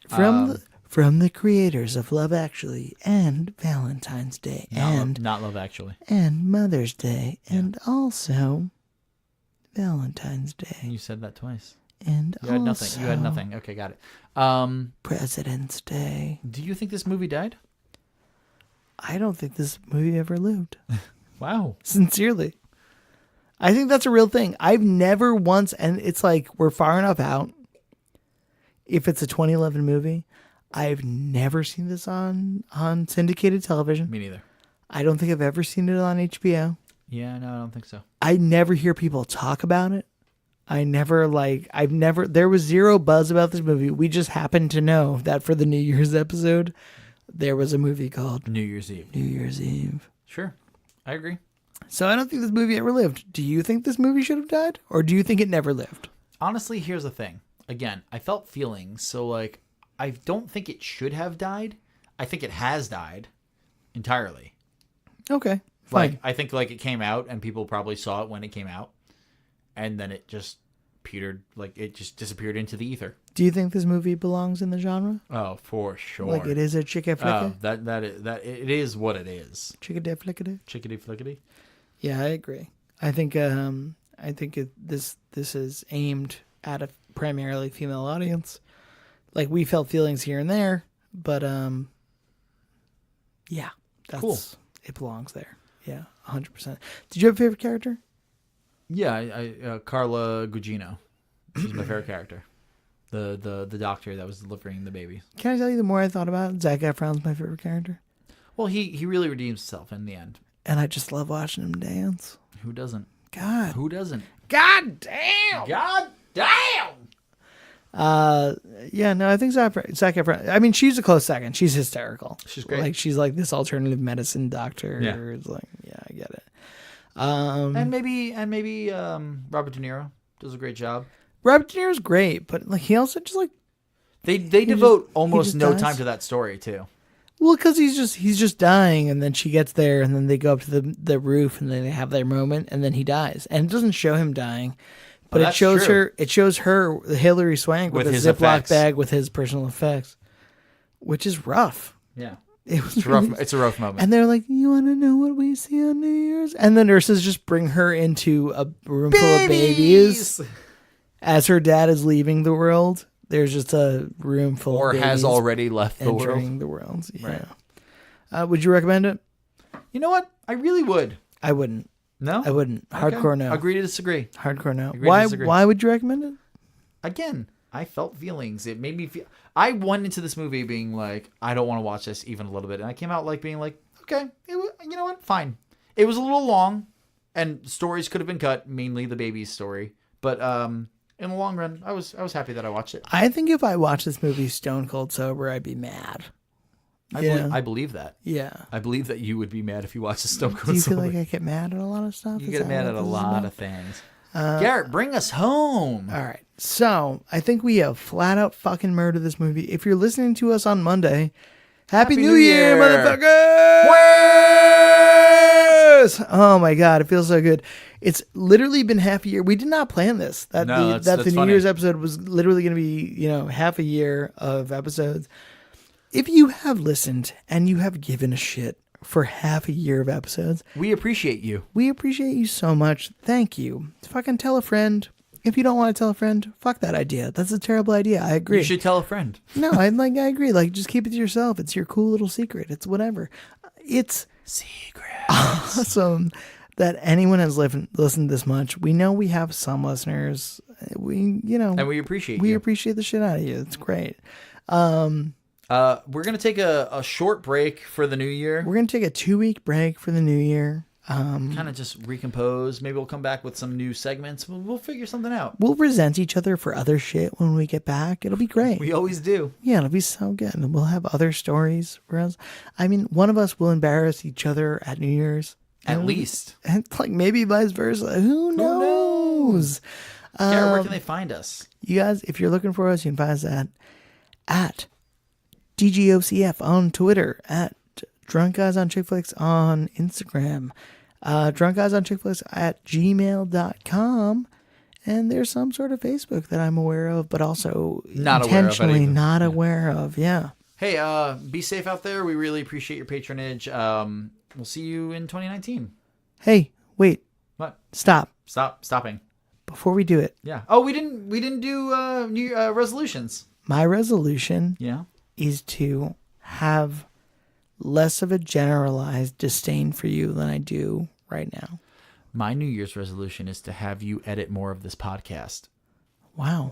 from the creators of Love Actually and Valentine's Day not Love Actually and Mother's Day and also Valentine's Day. You said that twice. And you had nothing. You had nothing. Okay, got it. President's Day. Do you think this movie died? I don't think this movie ever lived. Wow. Sincerely. I think that's a real thing. I've never once, and it's like we're far enough out. If it's a 2011 movie, I've never seen this on syndicated television. Me neither. I don't think I've ever seen it on HBO. Yeah, no, I don't think so. I never hear people talk about it. There was zero buzz about this movie. We just happened to know that for the New Year's episode, there was a movie called New Year's Eve. New Year's Eve. Sure. I agree. So I don't think this movie ever lived. Do you think this movie should have died? Or do you think it never lived? Honestly, here's the thing. Again, I felt feelings, so like I don't think it should have died. I think it has died entirely. Okay. Fine. Like I think like it came out and people probably saw it when it came out. And then it just petered, like it just disappeared into the ether. Do you think this movie belongs in the genre? Oh, for sure. Like it is a chicken flicker? It is what it is. Chickadee flickadee? Chickadee flickadee? Yeah, I agree. I think this is aimed at a primarily female audience. Like we felt feelings here and there, but yeah, that's cool. It belongs there. Yeah, 100%. Did you have a favorite character? Yeah, I Carla Gugino. She's my favorite character. The doctor that was delivering the baby. Can I tell you, the more I thought about it, Zac Efron's my favorite character. Well, he really redeems himself in the end. And I just love watching him dance. Who doesn't? God. Who doesn't? God damn! God damn! Yeah, no, I think Zac Efron. I mean, she's a close second. She's hysterical. She's great. Like she's like this alternative medicine doctor. Yeah. It's like, yeah, I get it. And maybe Robert De Niro does a great job. Robert De Niro's great, but like he also just like they devote almost just no dies. time to that story too. Well, because he's just dying, and then she gets there, and then they go up to the roof, and then they have their moment, and then he dies, and it doesn't show him dying, but it shows true. her Hilary Swank with a his Ziploc effects. bag with his personal effects, which is rough. Yeah, It was it's rough. It's a rough moment. And they're like, "You want to know what we see on New Year's?" And the nurses just bring her into a room full of babies. As her dad is leaving the world, there's just a room full of babies. Or has already left the world. Entering the world. Yeah. Right. Would you recommend it? You know what? I really would. I wouldn't. No? I wouldn't. Hardcore no. Agree to disagree. Hardcore no. Agree to disagree. Why would you recommend it? Again, I felt feelings. It made me feel... I went into this movie being like, I don't want to watch this even a little bit. And I came out like being like, okay, you know what? Fine. It was a little long, and stories could have been cut, mainly the baby's story. But in the long run, I was happy that I watched it. I think if I watched this movie stone cold sober, I'd be mad. I believe that. Yeah. I believe that you would be mad if you watched the Stone Cold Do you sober. feel like I get mad at a lot of stuff? You get mad at a lot of things. Garrett, bring us home. All right. So I think we have flat out fucking murdered this movie. If you're listening to us on Monday, Happy New Year, motherfuckers! Oh my God, it feels so good. It's literally been half a year. We did not plan this. That the New Year's episode was literally going to be, half a year of episodes. If you have listened and you have given a shit for half a year of episodes, we appreciate you. We appreciate you so much. Thank you. Fucking tell a friend. if you don't want to tell a friend, fuck that idea. That's a terrible idea. I agree. You should tell a friend. No, I agree. Like, just keep it to yourself. It's your cool little secret. It's whatever. It's Secret. awesome that anyone has listened this much. We know we have some listeners. And we appreciate you. Appreciate the shit out of you. It's great. We're gonna take a short break for the new year. We're gonna take a 2-week break for the new year. Kind of just recompose. Maybe we'll come back with some new segments. We'll figure something out. We'll present each other for other shit when we get back. It'll be great. We always do. Yeah, it'll be so good. And we'll have other stories for us. I mean, one of us will embarrass each other at New Year's. At least. And like maybe vice versa. Who knows? Garrett, where can they find us? You guys, if you're looking for us, you can find us at DGoCF on Twitter, at DrunkGuysonChickFlicks on Instagram, DrunkGuysonChickFlicks at gmail.com. And there's some sort of Facebook that I'm aware of, but also intentionally not aware of. Yeah. Hey, be safe out there. We really appreciate your patronage. We'll see you in 2019. Hey, wait. What? Stopping. Before we do it. Yeah. Oh, we didn't do new resolutions. My resolution is to have less of a generalized disdain for you than I do right now. My New Year's resolution is to have you edit more of this podcast. Wow.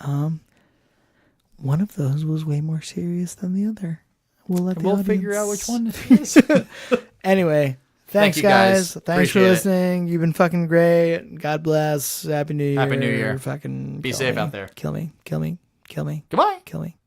One of those was way more serious than the other. We'll figure out which one it is. Anyway, thanks, you guys. Thanks Appreciate for listening. You've been fucking great. God bless. Happy New Year. Happy New Year. Fucking be safe out there. Kill me. Goodbye. Kill me.